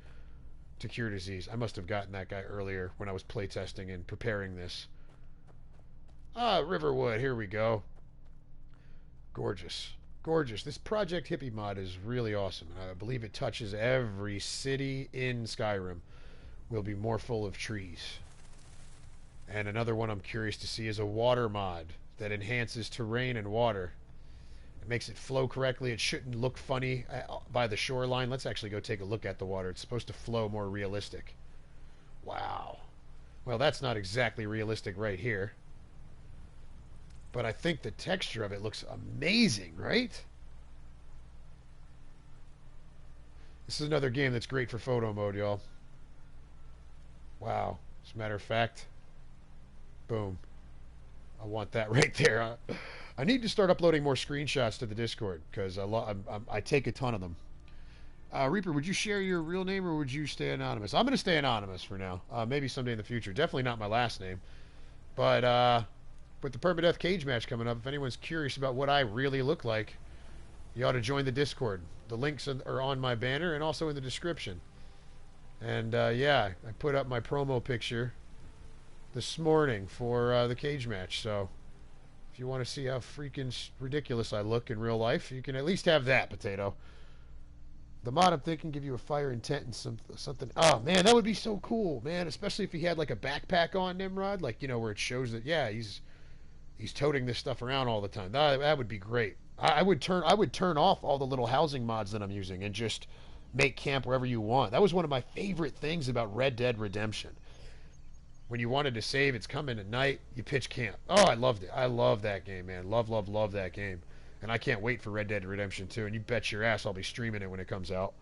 to cure disease. I must have gotten that guy earlier when I was playtesting and preparing this. Riverwood, here we go. Gorgeous. Gorgeous. This Project Hippie mod is really awesome, and I believe it touches every city in Skyrim. Will be more full of trees. And another one I'm curious to see is a water mod that enhances terrain and water. It makes it flow correctly. It shouldn't look funny by the shoreline. Let's actually go take a look at the water. It's supposed to flow more realistic. Wow. Well, that's not exactly realistic right here. But I think the texture of it looks amazing, right? This is another game that's great for photo mode, y'all. Wow. As a matter of fact, boom. I want that right there. I need to start uploading more screenshots to the Discord because I take a ton of them. Reaper, would you share your real name or would you stay anonymous? I'm going to stay anonymous for now. Maybe someday in the future. Definitely not my last name. But with the permadeath cage match coming up, if anyone's curious about what I really look like, you ought to join the Discord. The links are on my banner and also in the description. And yeah, I put up my promo picture this morning for the cage match. So if you want to see how freaking ridiculous I look in real life, you can at least have that, Potato. The mod, I'm thinking, give you a fire intent and something. Oh, man, that would be so cool, man. Especially if he had, like, a backpack on, Nimrod. Like, you know, where it shows that, yeah, he's toting this stuff around all the time. That would be great. I would turn off all the little housing mods that I'm using and just make camp wherever you want. That was one of my favorite things about Red Dead Redemption. When you wanted to save, it's coming at night, you pitch camp. Oh, I loved it. I love that game, man. Love that game. And I can't wait for Red Dead Redemption 2, and you bet your ass I'll be streaming it when it comes out.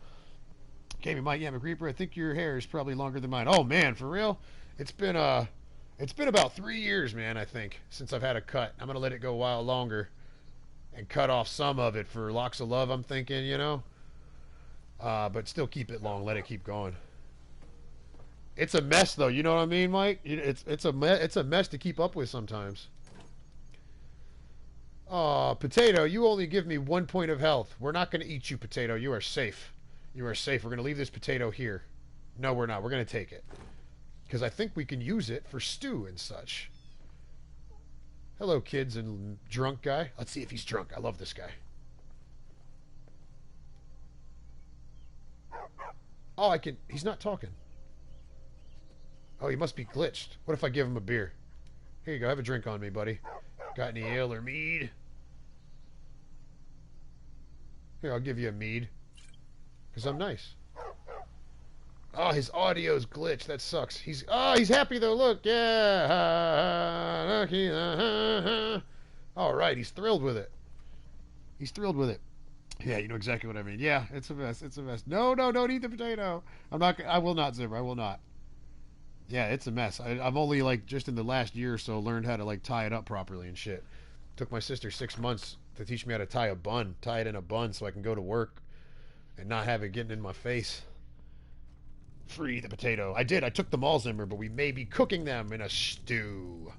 Okay, Mike Oldmcreaper, I think your hair is probably longer than mine. Oh, man, for real? It's been about 3 years, man, I think, since I've had a cut. I'm going to let it go a while longer and cut off some of it for Locks of Love, I'm thinking, you know? But still keep it long, let it keep going. It's a mess, though, you know what I mean, Mike? It's a mess to keep up with sometimes. Aw, Potato, you only give me 1 point of health. We're not going to eat you, Potato. You are safe. You are safe. We're going to leave this potato here. No, we're not. We're going to take it. Because I think we can use it for stew and such. Hello, kids and drunk guy. Let's see if he's drunk. I love this guy. Oh, he's not talking. Oh, he must be glitched. What if I give him a beer? Here you go. Have a drink on me, buddy. Got any ale or mead? Here, I'll give you a mead. Because I'm nice. Oh, his audio's glitched. That sucks. He's happy though. Look. Yeah. All right. He's thrilled with it. He's thrilled with it. Yeah, you know exactly what I mean. Yeah, it's a mess. It's a mess. No, don't eat the potato. I will not, Zimmer. I will not. Yeah, it's a mess. I've only, like, just in the last year or so learned how to, like, tie it up properly and shit. Took my sister 6 months to teach me how to tie it in a bun so I can go to work and not have it getting in my face. Free the potato. I did. I took them all, Zimmer, but we may be cooking them in a stew.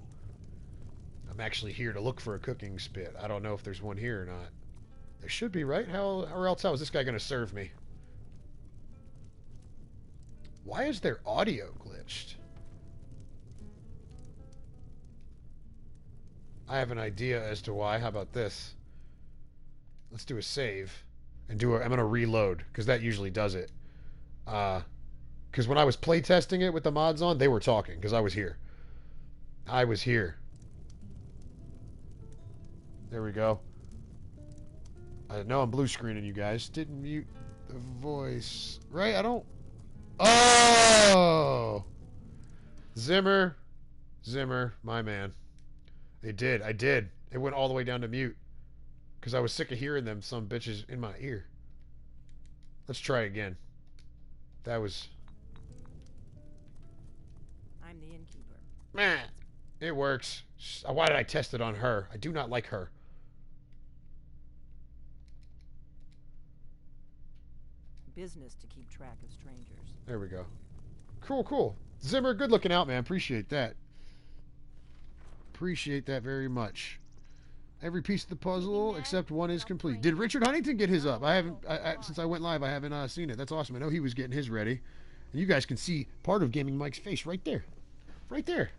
I'm actually here to look for a cooking spit. I don't know if there's one here or not. There should be, right? How is this guy going to serve me? Why is their audio glitched? I have an idea as to why. How about this? Let's do a save and I'm going to reload because that usually does it. Because when I was playtesting it with the mods on, they were talking because I was here. I was here. There we go. I know I'm blue screening you guys. Didn't mute the voice. Right? I don't... Oh! Zimmer, my man. I did. It went all the way down to mute. Because I was sick of hearing them, some bitches, in my ear. Let's try again. That was... I'm the innkeeper. Man, it works. Why did I test it on her? I do not like her. Business to keep track of strangers. There we go. Cool. Zimmer, good looking out, man. Appreciate that. Appreciate that very much. Every piece of the puzzle except one is complete. Did Richard Huntington get his up? I haven't, since I went live, I haven't seen it. That's awesome. I know he was getting his ready. And you guys can see part of Gaming Mike's face right there. Right there.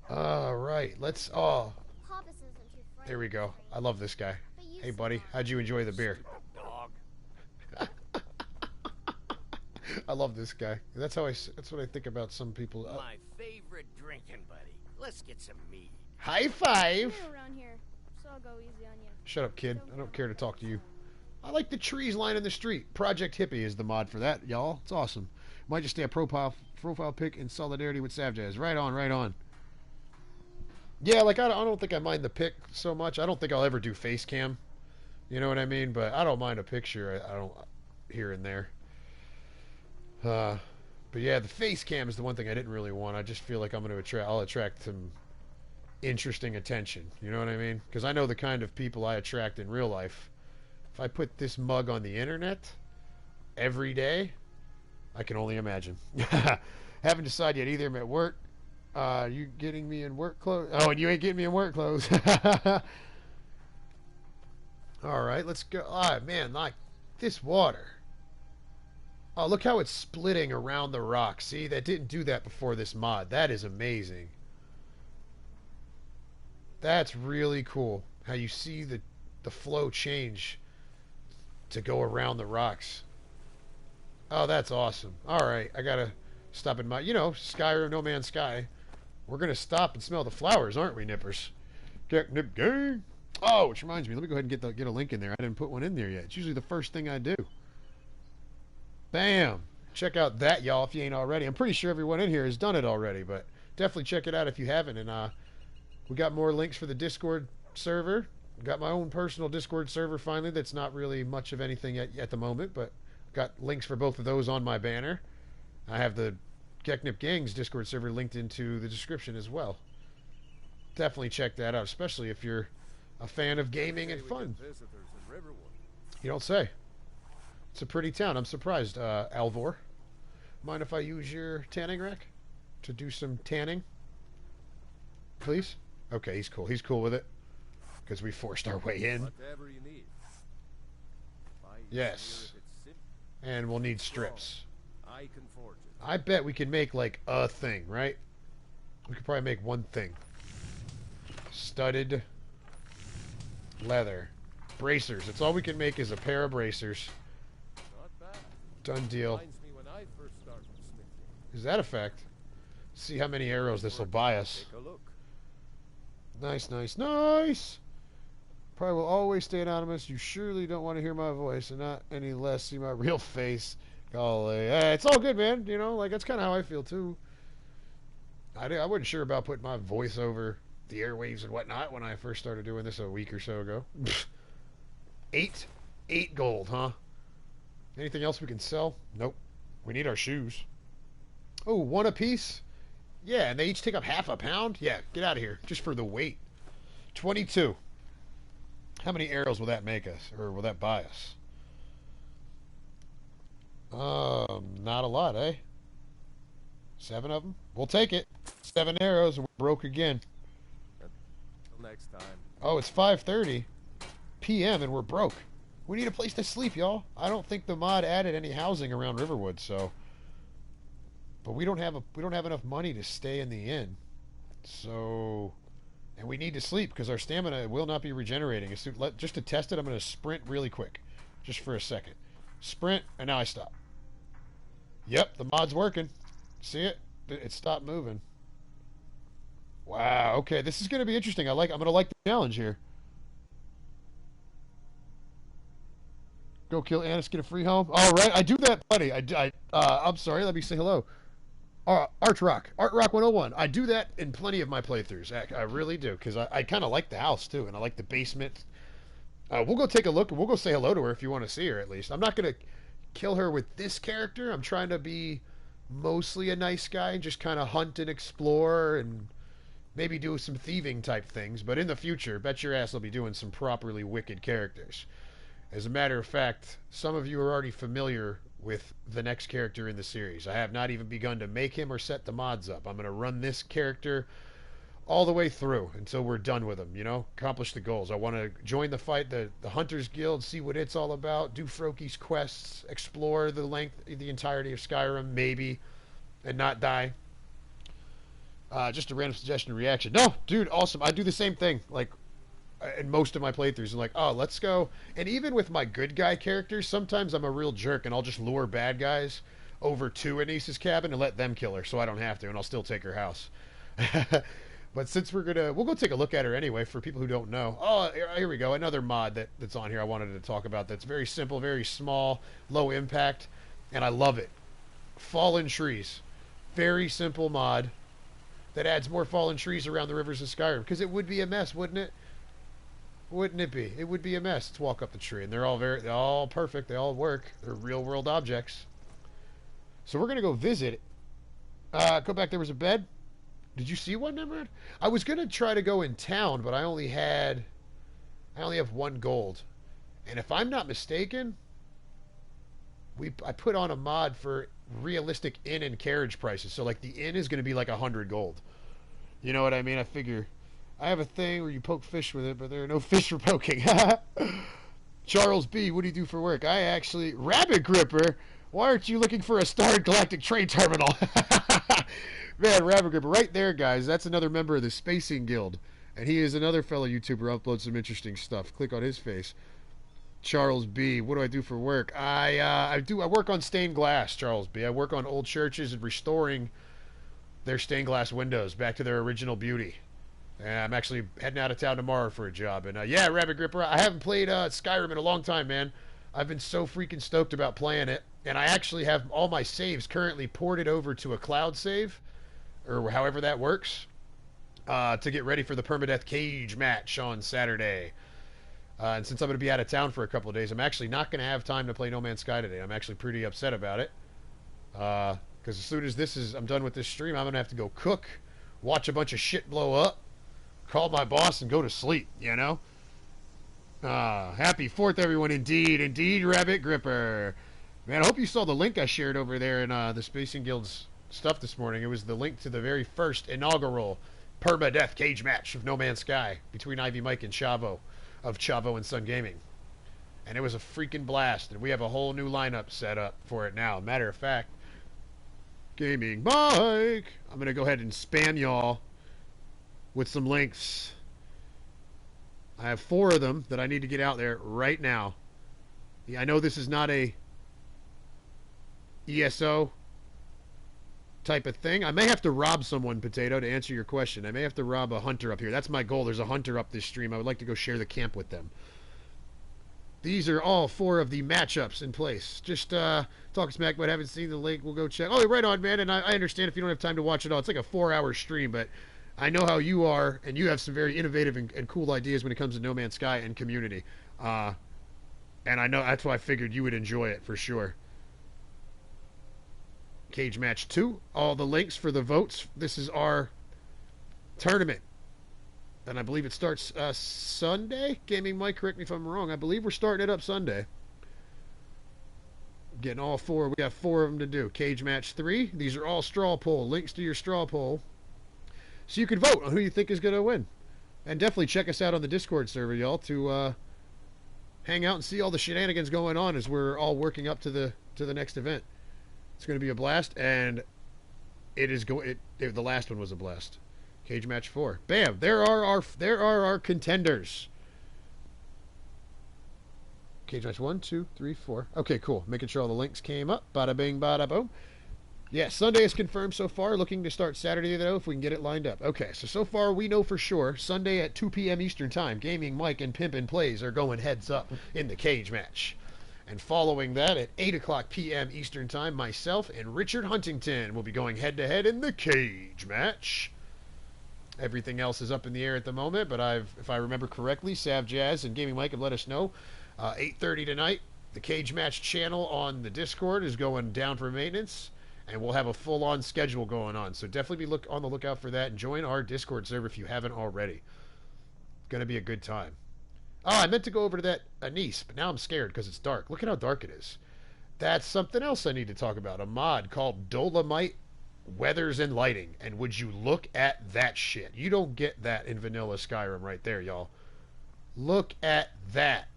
All right. Let's... Oh. There we go. I love this guy. Hey, buddy. How'd you enjoy the beer? Dog. I love this guy. That's what I think about some people. My favorite drinking buddy. Let's get some mead. High five. Around here, so I'll go easy on you. Shut up, kid. I don't care to talk to you. I like the trees lining the street. Project Hippie is the mod for that, y'all. It's awesome. Might just stay a profile pic in solidarity with Savjaz. Right on, right on. Yeah, like, I don't think I mind the pic so much. I don't think I'll ever do face cam. You know what I mean? But I don't mind a picture. I don't, here and there. But yeah, the face cam is the one thing I didn't really want. I just feel like I'll attract some interesting attention. You know what I mean? Because I know the kind of people I attract in real life. If I put this mug on the internet every day, I can only imagine. Haven't decided yet either. I'm at work. You getting me in work clothes? Oh, and you ain't getting me in work clothes. All right, let's go. Oh, man, like this water. Oh, look how it's splitting around the rock. See, that didn't do that before this mod. That is amazing. That's really cool. How you see the flow change to go around the rocks. Oh, that's awesome. All right, I gotta stop in my, Skyrim, No Man's Sky. We're gonna stop and smell the flowers, aren't we, nippers? Geknipgang. Oh, which reminds me, let me go ahead and get a link in there. I didn't put one in there yet. It's usually the first thing I do. Bam! Check out that, y'all, if you ain't already. I'm pretty sure everyone in here has done it already, but definitely check it out if you haven't. And we got more links for the Discord server. Got my own personal Discord server finally. That's not really much of anything at the moment, but got links for both of those on my banner. I have the geknipgang's Discord server linked into the description as well. Definitely check that out, especially if you're a fan of gaming and fun. You don't say. It's a pretty town. I'm surprised, Alvor. Mind if I use your tanning rack to do some tanning? Please? Okay, he's cool. He's cool with it. Because we forced our way in. Whatever you need. Yes. And we'll need strips. I can forge it. I bet we can make, like, a thing, right? We could probably make one thing. Studded leather. Bracers. That's all we can make is a pair of bracers. Not bad. Done deal. Reminds me when I first started smithing. Is that a fact? See how many arrows this will buy us. Take a look. Nice, nice, nice! Probably will always stay anonymous. You surely don't want to hear my voice and not any less see my real face. Golly. Hey, it's all good, man. Like, that's kind of how I feel, too. I wasn't sure about putting my voice over the airwaves and whatnot when I first started doing this a week or so ago. 8 gold, huh? Anything else we can sell? Nope. We need our shoes. Oh, one apiece? Yeah, and they each take up half a pound? Yeah, get out of here. Just for the weight. 22. How many arrows will that make us? Or will that buy us? Not a lot, eh? 7 of them? We'll take it. 7 arrows and we're broke again. Till next time. Oh, it's 5:30 p.m. and we're broke. We need a place to sleep, y'all. I don't think the mod added any housing around Riverwood, so... But we don't have enough money to stay in the inn. So... And we need to sleep because our stamina will not be regenerating. Just to test it, I'm going to sprint really quick. Just for a second. Sprint, and now I stop. Yep, the mod's working. See it? It stopped moving. Wow, okay, this is going to be interesting. I'm going to like the challenge here. Go kill Annis, get a free home. All right, I do that plenty. I'm sorry, let me say hello. Art Rock 101. I do that in plenty of my playthroughs. I really do, because I kind of like the house, too, and I like the basement. We'll go take a look, and we'll go say hello to her if you want to see her, at least. I'm not going to kill her with this character. I'm trying to be mostly a nice guy, just kind of hunt and explore, and maybe do some thieving type things. But in the future, bet your ass I'll be doing some properly wicked characters. As a matter of fact, some of you are already familiar with the next character in the series. I have not even begun to make him or set the mods up. I'm going to run this character all the way through until we're done with him, accomplish the goals. I want to join the fight, the Hunters Guild, see what it's all about, do Froki's quests, explore the entirety of Skyrim, maybe, and not die. Just a random suggestion and reaction. No, dude, awesome. I do the same thing, in most of my playthroughs. I'm like, oh, let's go. And even with my good guy characters, sometimes I'm a real jerk, and I'll just lure bad guys over to Anissa's cabin and let them kill her, so I don't have to, and I'll still take her house. But since we'll go take a look at her anyway for people who don't know. Oh, here we go. Another mod that's on here I wanted to talk about that's very simple, very small, low impact, and I love it. Fallen trees. Very simple mod that adds more fallen trees around the rivers of Skyrim, because it would be a mess, wouldn't it? Wouldn't it be? It would be a mess to walk up the tree, and they're all perfect. They all work. They're real world objects. So we're gonna go visit. Go back. There was a bed. Did you see one, Nimrod? I was gonna try to go in town, but I only have 1 gold, and if I'm not mistaken, I put on a mod for realistic inn and carriage prices. So like the inn is gonna be like 100 gold. You know what I mean? I figure I have a thing where you poke fish with it, but there are no fish for poking. Charles B, what do you do for work? Rabbit Gripper. Why aren't you looking for a Star Galactic trade terminal? Man, Rambow Ranger, right there, guys. That's another member of the Spacing Guild. And he is another fellow YouTuber who uploads some interesting stuff. Click on his face. Charles B. What do I do for work? I work on stained glass, Charles B. I work on old churches and restoring their stained glass windows back to their original beauty. And I'm actually heading out of town tomorrow for a job. And yeah, Rabbit Gripper, I haven't played Skyrim in a long time, man. I've been so freaking stoked about playing it. And I actually have all my saves currently ported over to a cloud save, or however that works, to get ready for the permadeath cage match on Saturday. And since I'm going to be out of town for a couple of days, I'm actually not going to have time to play No Man's Sky today. I'm actually pretty upset about it. Because as soon as I'm done with this stream, I'm going to have to go cook, watch a bunch of shit blow up, call my boss, and go to sleep, you know? Happy 4th, everyone. Indeed, Rabbit Gripper. Man, I hope you saw the link I shared over there in the Spacing Guild's stuff this morning. It was the link to the very first inaugural permadeath cage match of No Man's Sky between Ivy Mike and Chavo of Chavo and Sun Gaming. And it was a freaking blast, and we have a whole new lineup set up for it now. Matter of fact, Gaming Mike, I'm going to go ahead and spam y'all with some links. I have 4 of them that I need to get out there right now. I know this is not a ESO type of thing. I may have to rob someone, Potato, to answer your question. I may have to rob a hunter up here. That's my goal. There's a hunter up this stream. I would like to go share the camp with them. These are all 4 of the matchups in place. Just talk smack, but haven't seen the link. We'll go check. Oh, right on, man. And I understand if you don't have time to watch it all. It's like a 4-hour stream, but I know how you are, and you have some very innovative and cool ideas when it comes to No Man's Sky and community. And I know that's why I figured you would enjoy it for sure. Cage Match 2. All the links for the votes. This is our tournament. And I believe it starts Sunday. Gaming Mike, correct me if I'm wrong. I believe we're starting it up Sunday. Getting all 4. We have 4 of them to do. Cage Match 3. These are all straw poll. Links to your straw poll. So you can vote on who you think is going to win. And definitely check us out on the Discord server, y'all, to hang out and see all the shenanigans going on as we're all working up to the next event. It's going to be a blast, and the last one was a blast. Cage Match 4. Bam! There are our contenders. Cage Match 1, 2, 3, 4. Okay, cool. Making sure all the links came up. Bada bing, bada boom. Yeah, Sunday is confirmed so far. Looking to start Saturday, though, if we can get it lined up. Okay, so far we know for sure Sunday at 2 p.m. Eastern Time, Gaming Mike and Pimpin' Plays are going heads up in the cage match. And following that, at 8 o'clock p.m. Eastern Time, myself and Richard Huntington will be going head-to-head in the cage match. Everything else is up in the air at the moment, but if I remember correctly, Sav Jazz and Gaming Mike have let us know. 8:30 tonight, the cage match channel on the Discord is going down for maintenance, and we'll have a full-on schedule going on. So definitely be on the lookout for that, and join our Discord server if you haven't already. It's going to be a good time. Oh, I meant to go over to that Anise, but now I'm scared because it's dark. Look at how dark it is. That's something else I need to talk about. A mod called Dolomite Weathers and Lighting. And would you look at that shit? You don't get that in vanilla Skyrim right there, y'all. Look at that.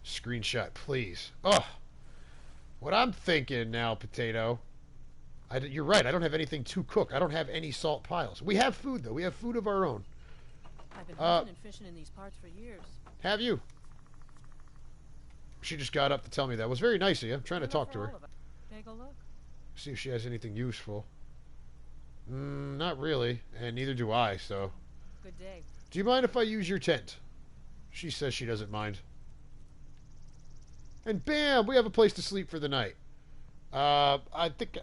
Screenshot, please. Oh, what I'm thinking now, Potato. You're right. I don't have anything to cook. I don't have any salt piles. We have food, though. We have food of our own. I've been hunting and fishing in these parts for years. Have you? She just got up to tell me that. It was very nice of you. I'm trying to talk to her. Take a look. See if she has anything useful. Not really, and neither do I, so... Good day. Do you mind if I use your tent? She says she doesn't mind. And bam! We have a place to sleep for the night. I think...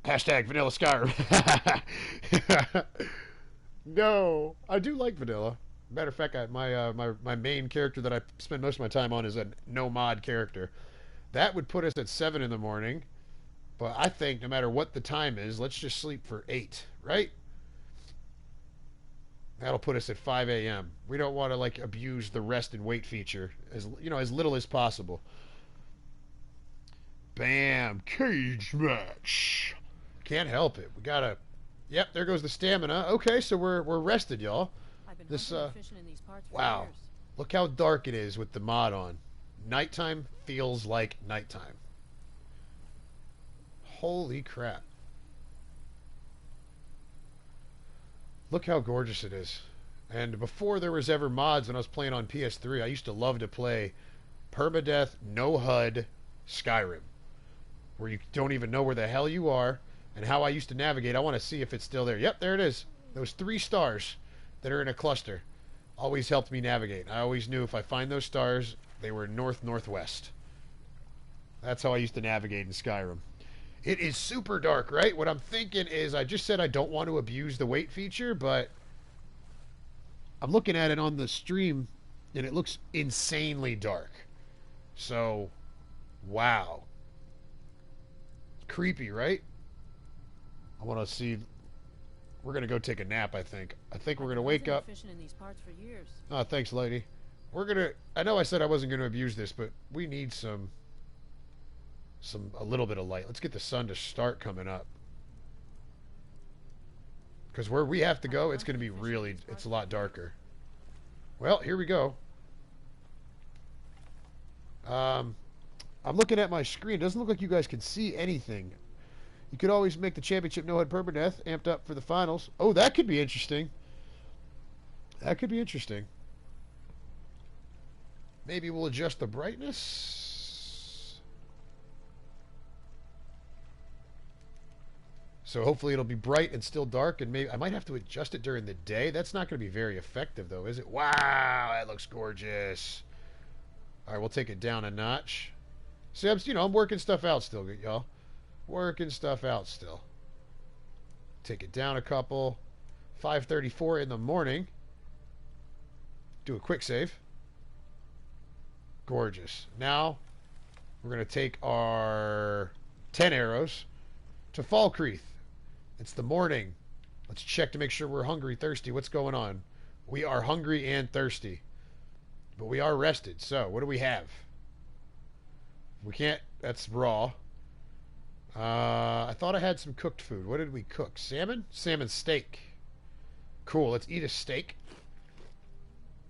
Hashtag Vanilla Skyrim. No, I do like vanilla. Matter of fact, my main character that I spend most of my time on is a no-mod character. That would put us at 7 in the morning. But I think no matter what the time is, let's just sleep for 8, right? That'll put us at 5 a.m. We don't want to like abuse the rest and wait feature as little as possible. Bam, cage match. Can't help it. We gotta. Yep, there goes the stamina. Okay, so we're rested, y'all. I've been This hunting and fishing in these parts for wow, years. look how dark it is with the mod on. Nighttime feels like nighttime. Holy crap. Look how gorgeous it is. And before there was ever mods, when I was playing on PS3, I used to love to play permadeath, no HUD Skyrim, where you don't even know where the hell you are and how I used to navigate. I want to see if it's still there. Yep, there it is. Those 3 stars that are in a cluster always helped me navigate. I always knew if I find those stars, they were north-northwest. That's how I used to navigate in Skyrim. It is super dark, right? What I'm thinking is, I just said I don't want to abuse the wait feature, but I'm looking at it on the stream, and it looks insanely dark. So, wow. Creepy, right? I want to see... We're going to go take a nap, I think. I think we're going to wake up... Fishing in these parts for years. Oh, thanks, lady. We're going to... I know I said I wasn't going to abuse this, but we need a little bit of light. Let's get the sun to start coming up. Because where we have to go, it's going to be really... It's a lot darker. Well, here we go. I'm looking at my screen. It doesn't look like you guys can see anything. You could always make the championship no-HUD permadeath amped up for the finals. Oh, that could be interesting. That could be interesting. Maybe we'll adjust the brightness. So hopefully it'll be bright and still dark, and maybe I might have to adjust it during the day. That's not going to be very effective, though, is it? Wow, that looks gorgeous. All right, we'll take it down a notch. See, I'm working stuff out still, y'all. Working stuff out still. Take it down a couple. 5:34 in the morning. Do a quick save. Gorgeous. Now, we're going to take our 10 arrows to Falkreath. It's the morning. Let's check to make sure we're hungry, thirsty. What's going on? We are hungry and thirsty. But we are rested. So, what do we have? We can't... That's raw. I thought I had some cooked food. What did we cook? Salmon? Salmon steak. Cool. Let's eat a steak.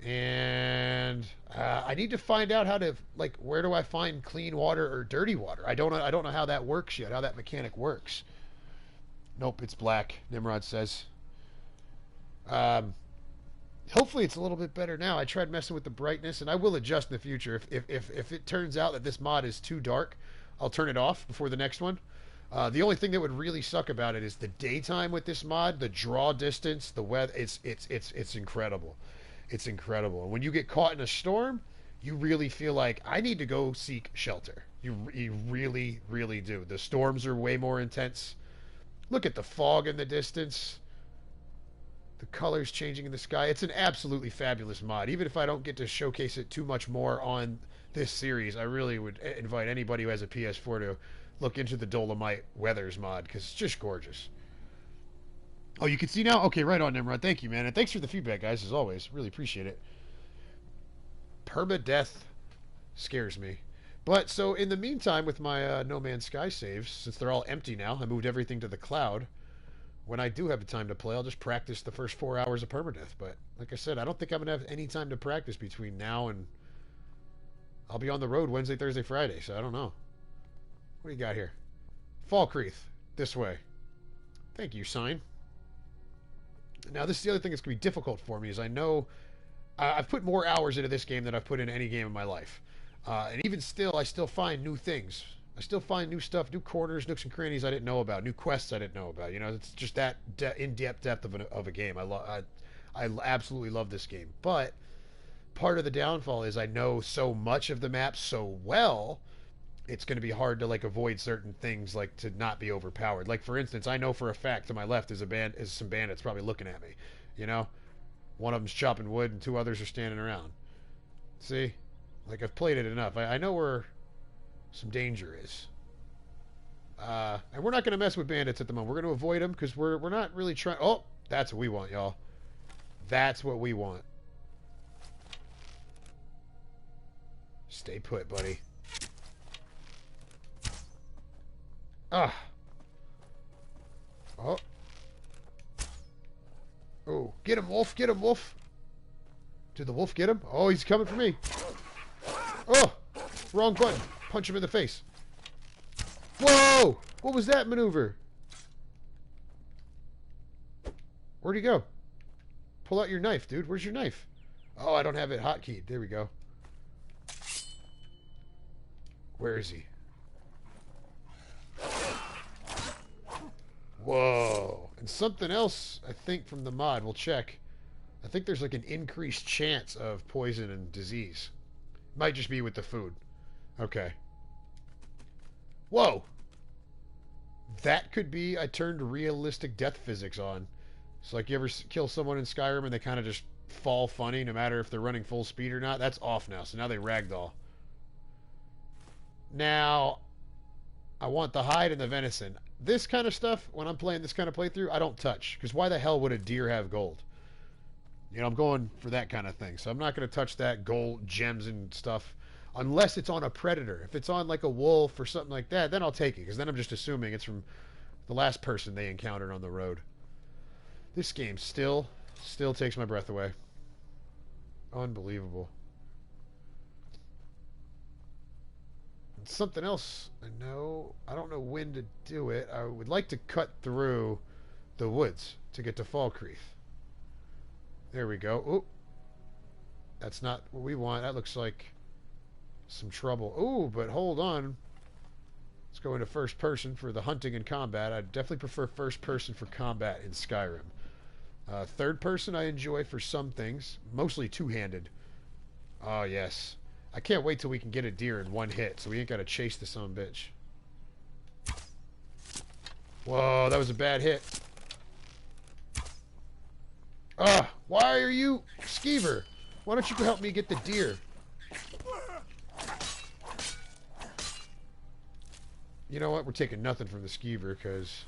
And I need to find out how to... Like, where do I find clean water or dirty water? I don't know how that works yet. How that mechanic works. Nope, it's black, Nimrod says. Hopefully it's a little bit better now. I tried messing with the brightness, and I will adjust in the future. If it turns out that this mod is too dark, I'll turn it off before the next one. The only thing that would really suck about it is the daytime with this mod, the draw distance, the weather. It's incredible. It's incredible. And when you get caught in a storm, you really feel like I need to go seek shelter. You really, really do. The storms are way more intense. Look at the fog in the distance. The colors changing in the sky. It's an absolutely fabulous mod. Even if I don't get to showcase it too much more on this series, I really would invite anybody who has a PS4 to look into the Dolomite Weathers mod, because it's just gorgeous. Oh, you can see now? Okay, right on, Nimrod. Thank you, man. And thanks for the feedback, guys, as always. Really appreciate it. Permadeath scares me. But, so, in the meantime, with my No Man's Sky saves, since they're all empty now, I moved everything to the cloud. When I do have the time to play, I'll just practice the first 4 hours of permadeath. But, like I said, I don't think I'm going to have any time to practice between now and... I'll be on the road Wednesday, Thursday, Friday, so I don't know. What do you got here? Falkreath. This way. Thank you, sign. Now, this is the other thing that's going to be difficult for me, is I know... I've put more hours into this game than I've put in any game in my life. And even still, I still find new things. I still find new stuff, new corners, nooks and crannies I didn't know about, new quests I didn't know about. You know, it's just that in-depth depth of a game. I absolutely love this game. But part of the downfall is I know so much of the map so well, it's going to be hard to like avoid certain things, like to not be overpowered. Like for instance, I know for a fact to my left is some bandits probably looking at me. You know, one of them's chopping wood and 2 others are standing around. See, like I've played it enough. I know where some danger is. And we're not going to mess with bandits at the moment. We're going to avoid them because we're not really trying. Oh, that's what we want, y'all. That's what we want. Stay put, buddy. Ah. Oh. Oh, get him, wolf. Get him, wolf. Did the wolf get him? Oh, he's coming for me. Oh, wrong button. Punch him in the face. Whoa! What was that maneuver? Where'd he go? Pull out your knife, dude. Where's your knife? Oh, I don't have it hotkeyed. There we go. Where is he? Whoa. And something else, I think, from the mod. We'll check. I think there's like an increased chance of poison and disease. Might just be with the food. Okay. Whoa. That could be I turned realistic death physics on. It's like you ever kill someone in Skyrim and they kind of just fall funny no matter if they're running full speed or not. That's off now. So now they ragdoll. Now, I want the hide and the venison. This kind of stuff, when I'm playing this kind of playthrough, I don't touch. Because why the hell would a deer have gold? You know, I'm going for that kind of thing. So I'm not going to touch that gold, gems and stuff. Unless it's on a predator. If it's on like a wolf or something like that, then I'll take it. Because then I'm just assuming it's from the last person they encountered on the road. This game still takes my breath away. Unbelievable. And something else I know. I don't know when to do it. I would like to cut through the woods to get to Falkreath. There we go. Ooh. That's not what we want. That looks like some trouble. Ooh, but hold on. Let's go into first person for the hunting and combat. I definitely prefer first person for combat in Skyrim. Third person I enjoy for some things. Mostly two-handed. Oh, yes. I can't wait till we can get a deer in one hit, so we ain't got to chase the son of a bitch. Whoa, that was a bad hit. Why are you... Skeever, why don't you help me get the deer? You know what? We're taking nothing from the Skeever, because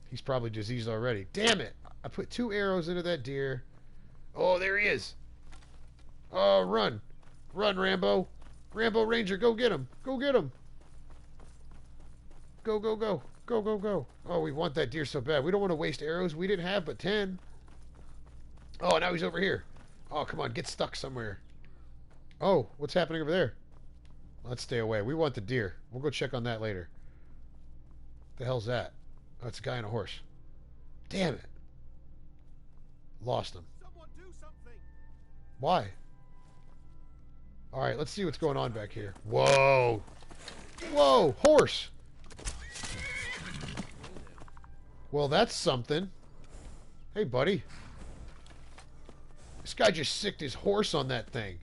he's probably diseased already. Damn it! I put 2 arrows into that deer. Oh, there he is. Oh, run. Run, Rambo. Rambow Ranger, go get him. Go get him. Go, go, go. Go, go, go. Oh, we want that deer so bad. We don't want to waste arrows. We didn't have but 10. Oh, now he's over here. Oh, come on. Get stuck somewhere. Oh, what's happening over there? Let's stay away. We want the deer. We'll go check on that later. The hell's that? Oh, it's a guy on a horse. Damn it. Lost him. Someone do something. Why? Alright, let's see what's going on back here. Whoa. Whoa, horse. Well, that's something. Hey, buddy. This guy just sicked his horse on that thing.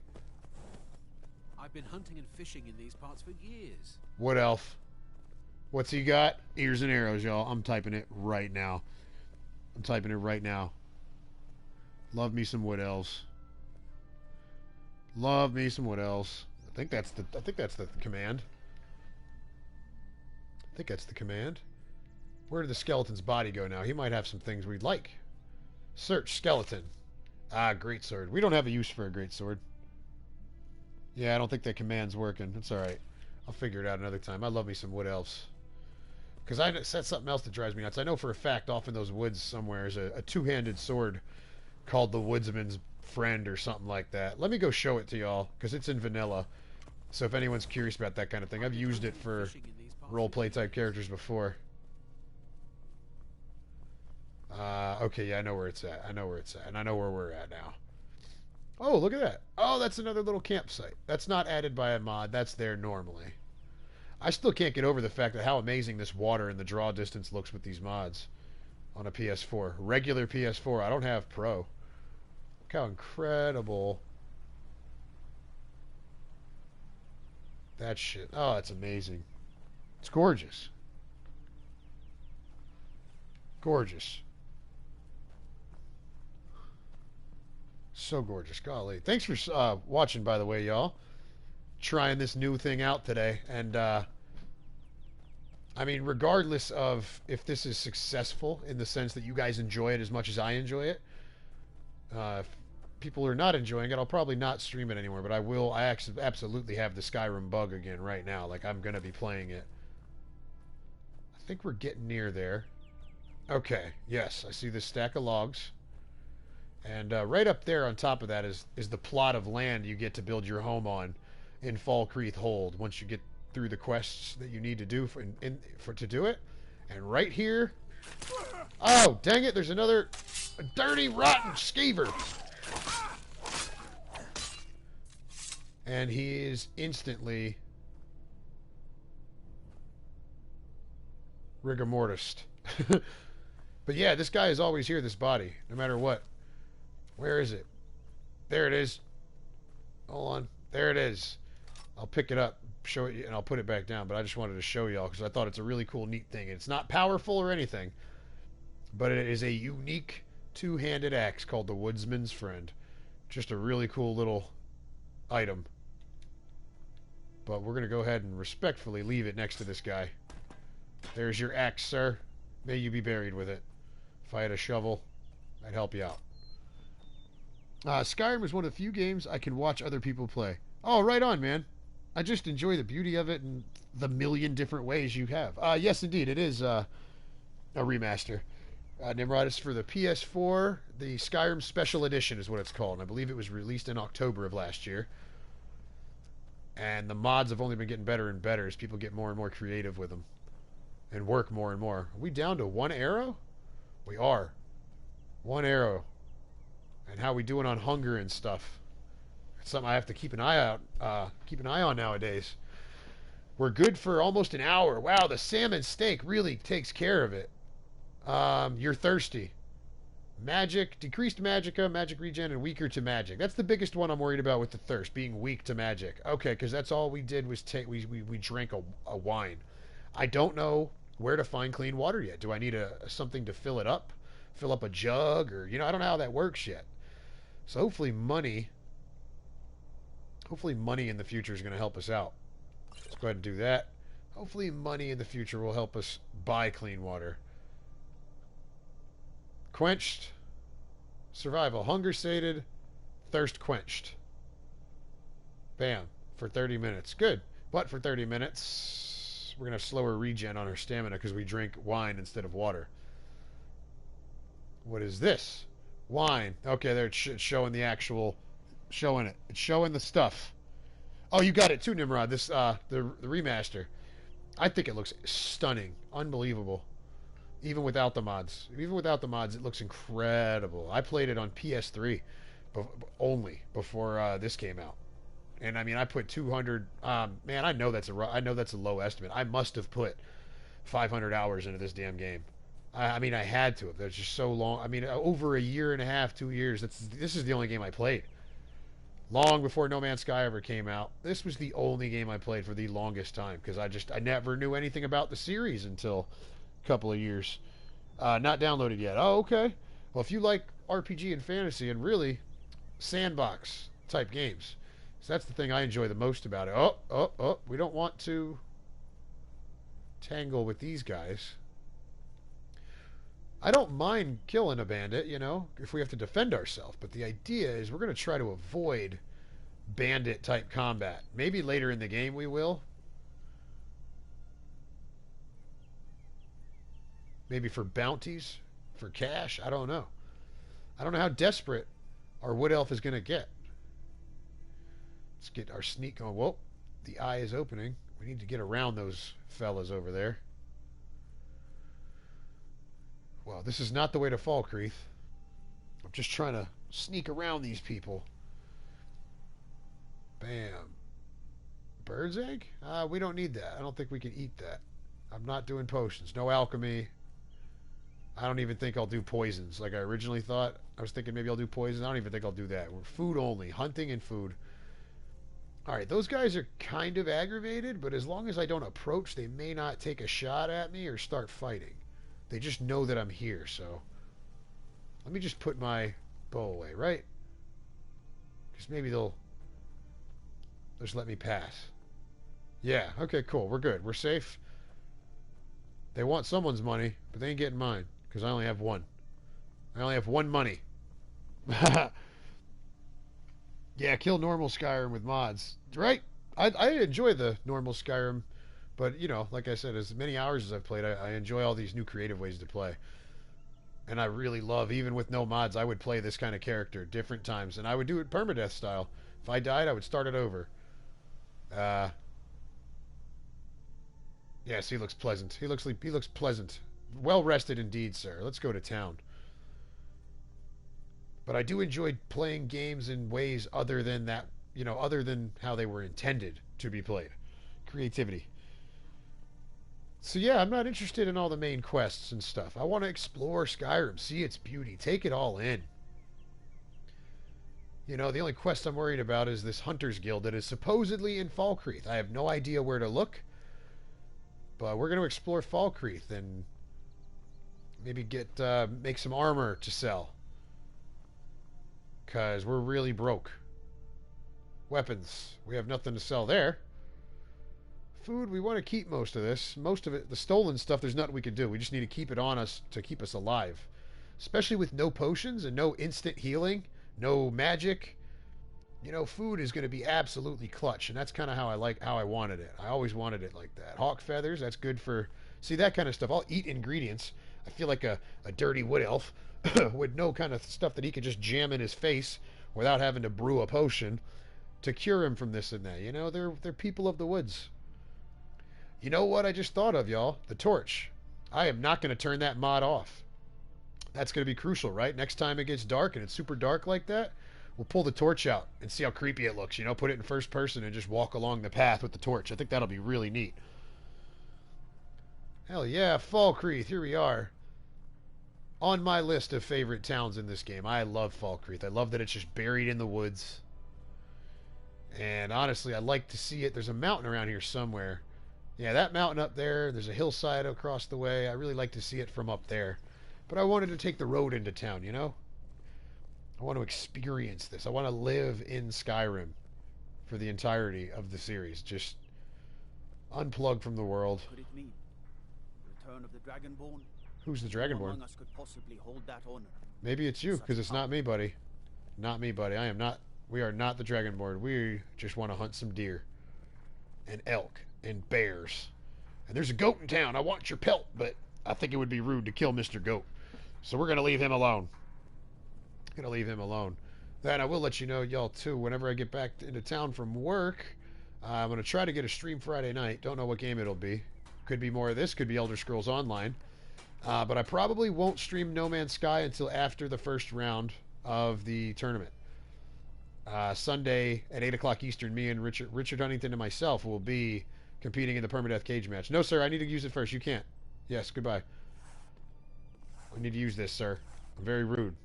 I've been hunting and fishing in these parts for years. Wood elf. What's he got? Ears and arrows, y'all. I'm typing it right now. I'm typing it right now. Love me some wood elves. Love me some wood elves. I think that's the command. I think that's the command. Where did the skeleton's body go now? He might have some things we'd like. Search skeleton. Ah, great sword. We don't have a use for a great sword. Yeah, I don't think that command's working. It's alright. I'll figure it out another time. I love me some wood elves. Because that's something else that drives me nuts. I know for a fact off in those woods somewhere is a two-handed sword called the Woodsman's Friend or something like that. Let me go show it to y'all, because it's in vanilla. So if anyone's curious about that kind of thing, I've used it for roleplay type characters before. Okay, yeah, I know where it's at. I know where it's at. And I know where we're at now. Oh, look at that. Oh, that's another little campsite. That's not added by a mod. That's there normally. I still can't get over the fact that how amazing this water and the draw distance looks with these mods on a PS4. Regular PS4. I don't have Pro. Look how incredible that shit. Oh, it's amazing. It's gorgeous. Gorgeous. So gorgeous. Golly. Thanks for watching, by the way, y'all. Trying this new thing out today. And, I mean, regardless of if this is successful in the sense that you guys enjoy it as much as I enjoy it, if people are not enjoying it, I'll probably not stream it anymore. But I will. I actually absolutely have the Skyrim bug again right now. Like, I'm going to be playing it. I think we're getting near there. Okay. Yes, I see this stack of logs. And right up there on top of that is the plot of land you get to build your home on in Falkreath Hold once you get through the quests that you need to do to do it. And right here... Oh, dang it, there's another dirty, rotten skeever. And he is instantly rigor mortis. But yeah, this guy is always here, this body, no matter what. Where is it? There it is. Hold on. There it is. I'll pick it up, show it, and I'll put it back down. But I just wanted to show y'all because I thought it's a really cool, neat thing. It's not powerful or anything, but it is a unique two-handed axe called the Woodsman's Friend. Just a really cool little item. But we're going to go ahead and respectfully leave it next to this guy. There's your axe, sir. May you be buried with it. If I had a shovel, I'd help you out. Skyrim is one of the few games I can watch other people play. Oh, right on, man. I just enjoy the beauty of it and the million different ways you have. Yes, indeed, it is a remaster. Nimrod is for the PS4. The Skyrim Special Edition is what it's called. And I believe it was released in October of last year. And the mods have only been getting better and better as people get more and more creative with them. And work more and more. Are we down to one arrow? We are. One arrow. And how we doing on hunger and stuff. It's something I have to keep an eye on nowadays. We're good for almost an hour. Wow, the salmon steak really takes care of it. You're thirsty. Magic, decreased magicka, magic regen, and weaker to magic. That's the biggest one I'm worried about with the thirst, being weak to magic. Okay, because that's all we did was we drank a wine. I don't know where to find clean water yet. Do I need something to fill it up? Fill up a jug? Or, I don't know how that works yet. So hopefully money in the future is going to help us out. Let's go ahead and do that. Hopefully money in the future will help us buy clean water. Quenched. Survival. Hunger sated. Thirst quenched. Bam. For 30 minutes. Good. But for 30 minutes, we're going to have slower regen on our stamina because we drink wine instead of water. What is this? Wine. Okay, there it's showing the actual... Showing it. It's showing the stuff. Oh, you got it too, Nimrod. This, the remaster. I think it looks stunning. Unbelievable. Even without the mods. Even without the mods, it looks incredible. I played it on PS3 only before this came out. And I mean, I put 200... man, I know that's a low estimate. I must have put 500 hours into this damn game. I mean, I had to have. That's just so long. I mean, over a year and a half, 2 years. This is the only game I played. Long before No Man's Sky ever came out. This was the only game I played for the longest time because I never knew anything about the series until a couple of years. Not downloaded yet. Oh, okay. Well, if you like RPG and fantasy and really sandbox type games, so that's the thing I enjoy the most about it. Oh, we don't want to tangle with these guys. I don't mind killing a bandit, if we have to defend ourselves. But the idea is we're going to try to avoid bandit-type combat. Maybe later in the game we will. Maybe for bounties, for cash. I don't know. I don't know how desperate our wood elf is going to get. Let's get our sneak going. Whoa, the eye is opening. We need to get around those fellas over there. Well, this is not the way to Falkreath. I'm just trying to sneak around these people. Bam. Bird's egg? We don't need that. I don't think we can eat that. I'm not doing potions. No alchemy. I don't even think I'll do poisons like I originally thought. I was thinking maybe I'll do poisons. I don't even think I'll do that. We're food only. Hunting and food. Alright, those guys are kind of aggravated, but as long as I don't approach, they may not take a shot at me or start fighting. They just know that I'm here, so... Let me just put my bow away, right? Because maybe they'll just let me pass. Yeah, okay, cool. We're good. We're safe. They want someone's money, but they ain't getting mine, because I only have one. I only have one money. Yeah, kill normal Skyrim with mods. Right? I enjoy the normal Skyrim, but, you know, like I said, as many hours as I've played, I enjoy all these new creative ways to play. And I really love, even with no mods, I would play this kind of character different times, and I would do it permadeath style. If I died, I would start it over. Yes, he looks pleasant. He looks pleasant. Well rested indeed, sir. Let's go to town. But I do enjoy playing games in ways other than that, you know, other than how they were intended to be played. Creativity. So yeah, I'm not interested in all the main quests and stuff. I want to explore Skyrim, see its beauty, take it all in. You know, the only quest I'm worried about is this Hunter's Guild that is supposedly in Falkreath. I have no idea where to look. But we're going to explore Falkreath and maybe make some armor to sell. Because we're really broke. Weapons. We have nothing to sell there. Food, we want to keep most of this. Most of it, the stolen stuff, there's nothing we can do. We just need to keep it on us to keep us alive. Especially with no potions and no instant healing. No magic. You know, food is going to be absolutely clutch. And that's kind of how I wanted it. I always wanted it like that. Hawk feathers, that's good for... See, that kind of stuff. I'll eat ingredients. I feel like a dirty wood elf with no kind of stuff that he could just jam in his face without having to brew a potion to cure him from this and that. You know, they're people of the woods. You know what I just thought of, y'all? The torch. I am not going to turn that mod off. That's going to be crucial, right? Next time it gets dark and it's super dark like that, we'll pull the torch out and see how creepy it looks. You know, put it in first person and just walk along the path with the torch. I think that'll be really neat. Hell yeah, Falkreath. Here we are. On my list of favorite towns in this game. I love Falkreath. I love that it's just buried in the woods. And honestly, I'd like to see it. There's a mountain around here somewhere. Yeah, that mountain up there. There's a hillside across the way. I really like to see it from up there. But I wanted to take the road into town, you know? I want to experience this. I want to live in Skyrim for the entirety of the series. Just unplug from the world. Could it mean return of the Dragonborn? Who's the Dragonborn? Among us could possibly hold that honor. Maybe it's you, because it's not me, buddy. Not me, buddy. I am not. We are not the Dragonborn. We just want to hunt some deer. And elk. And bears. And there's a goat in town. I want your pelt, but I think it would be rude to kill Mr. Goat. So we're going to leave him alone. Going to leave him alone. Then I will let you know, y'all, too, whenever I get back into town from work, I'm going to try to get a stream Friday night. Don't know what game it'll be. Could be more of this. Could be Elder Scrolls Online. But I probably won't stream No Man's Sky until after the first round of the tournament. Sunday at 8 o'clock Eastern, me and Richard Huntington and myself will be competing in the permadeath cage match. No, sir, I need to use it first. You can't. Yes, goodbye. I need to use this, sir. I'm very rude.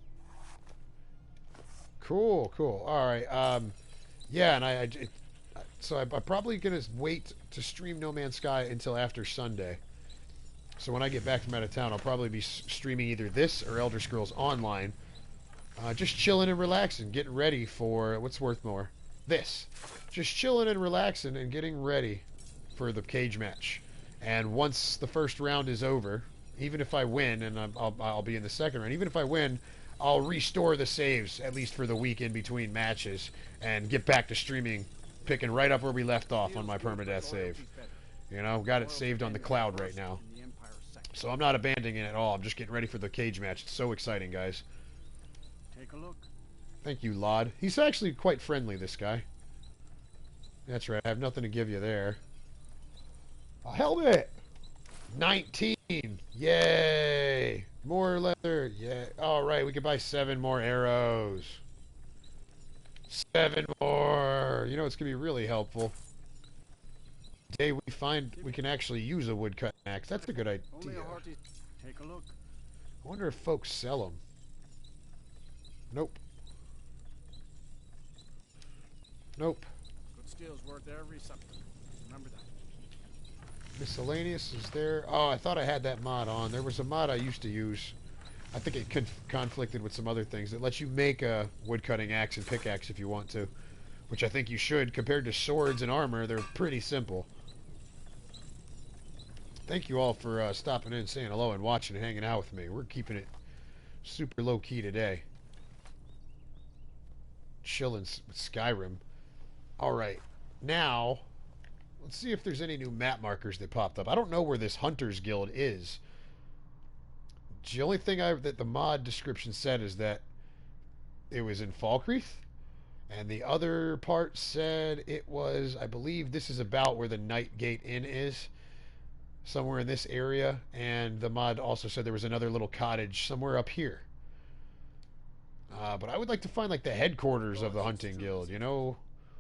Cool, cool. All right. Yeah, and so I'm probably going to wait to stream No Man's Sky until after Sunday. So when I get back from out of town, I'll probably be streaming either this or Elder Scrolls Online. Just chilling and relaxing, getting ready for... What's worth more? This. Just chilling and relaxing and getting ready for the cage match. And once the first round is over, even if I win, and I'll be in the second round, even if I win, I'll restore the saves, at least for the week in between matches, and get back to streaming, picking right up where we left off on my permadeath save. You know, got it saved on the cloud right now. So I'm not abandoning it at all. I'm just getting ready for the cage match. It's so exciting, guys. Take a look. Thank you, Lod. He's actually quite friendly, this guy. That's right. I have nothing to give you there. A helmet! 19! Yay! More leather! Yeah. Alright, we can buy 7 more arrows. 7 more! You know what's going to be really helpful? day we find we can actually use a woodcutting axe. That's a good idea. Only a hearty. Take a look. I wonder if folks sell them. Nope. Nope. Good steel's worth every something. Remember that. Miscellaneous is there. Oh, I thought I had that mod on. There was a mod I used to use. I think it conflicted with some other things. It lets you make a woodcutting axe and pickaxe if you want to, which I think you should. Compared to swords and armor, they're pretty simple. Thank you all for stopping in, saying hello, and watching and hanging out with me. We're keeping it super low-key today. Chilling with Skyrim. Alright, now, let's see if there's any new map markers that popped up. I don't know where this Hunter's Guild is. The only thing that the mod description said is that it was in Falkreath, and the other part said it was, I believe this is about where the Nightgate Inn is, somewhere in this area, and the mod also said there was another little cottage somewhere up here. But I would like to find like the headquarters of the Hunting Guild, you know?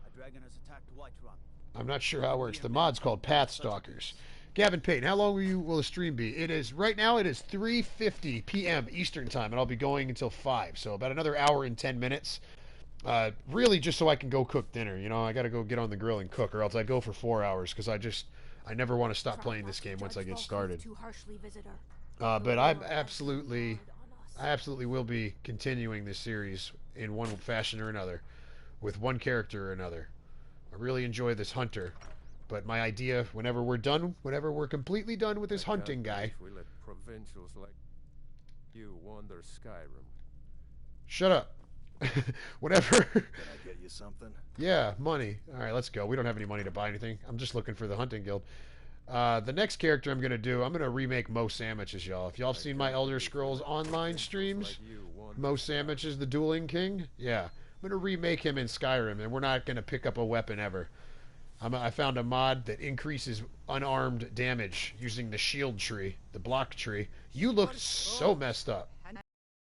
A dragon has attacked Whiterun. I'm not sure how it works. The mod's called Pathstalkers. Gavin Payton, how long will the stream be? It is, right now it is 3:50 p.m. Eastern Time, and I'll be going until 5, so about another hour and 10 minutes. Really just so I can go cook dinner, you know? I gotta go get on the grill and cook, or else I'd go for 4 hours, because I never want to stop playing this game once I get started. But I absolutely will be continuing this series in one fashion or another, with one character or another. I really enjoy this hunter, but my idea, whenever we're completely done with this hunting guy. We let provincials like you wander Skyrim. Shut up. Whatever. Can I get you something? Yeah, money. All right, let's go. We don't have any money to buy anything. I'm just looking for the hunting guild. The next character I'm going to do, I'm going to remake Mo Sandwiches, y'all. If y'all have seen my Elder Scrolls Online streams, Mo Sandwiches, the Dueling King, yeah. I'm going to remake him in Skyrim, and we're not going to pick up a weapon ever. I found a mod that increases unarmed damage using the shield tree, the block tree. You look so messed up.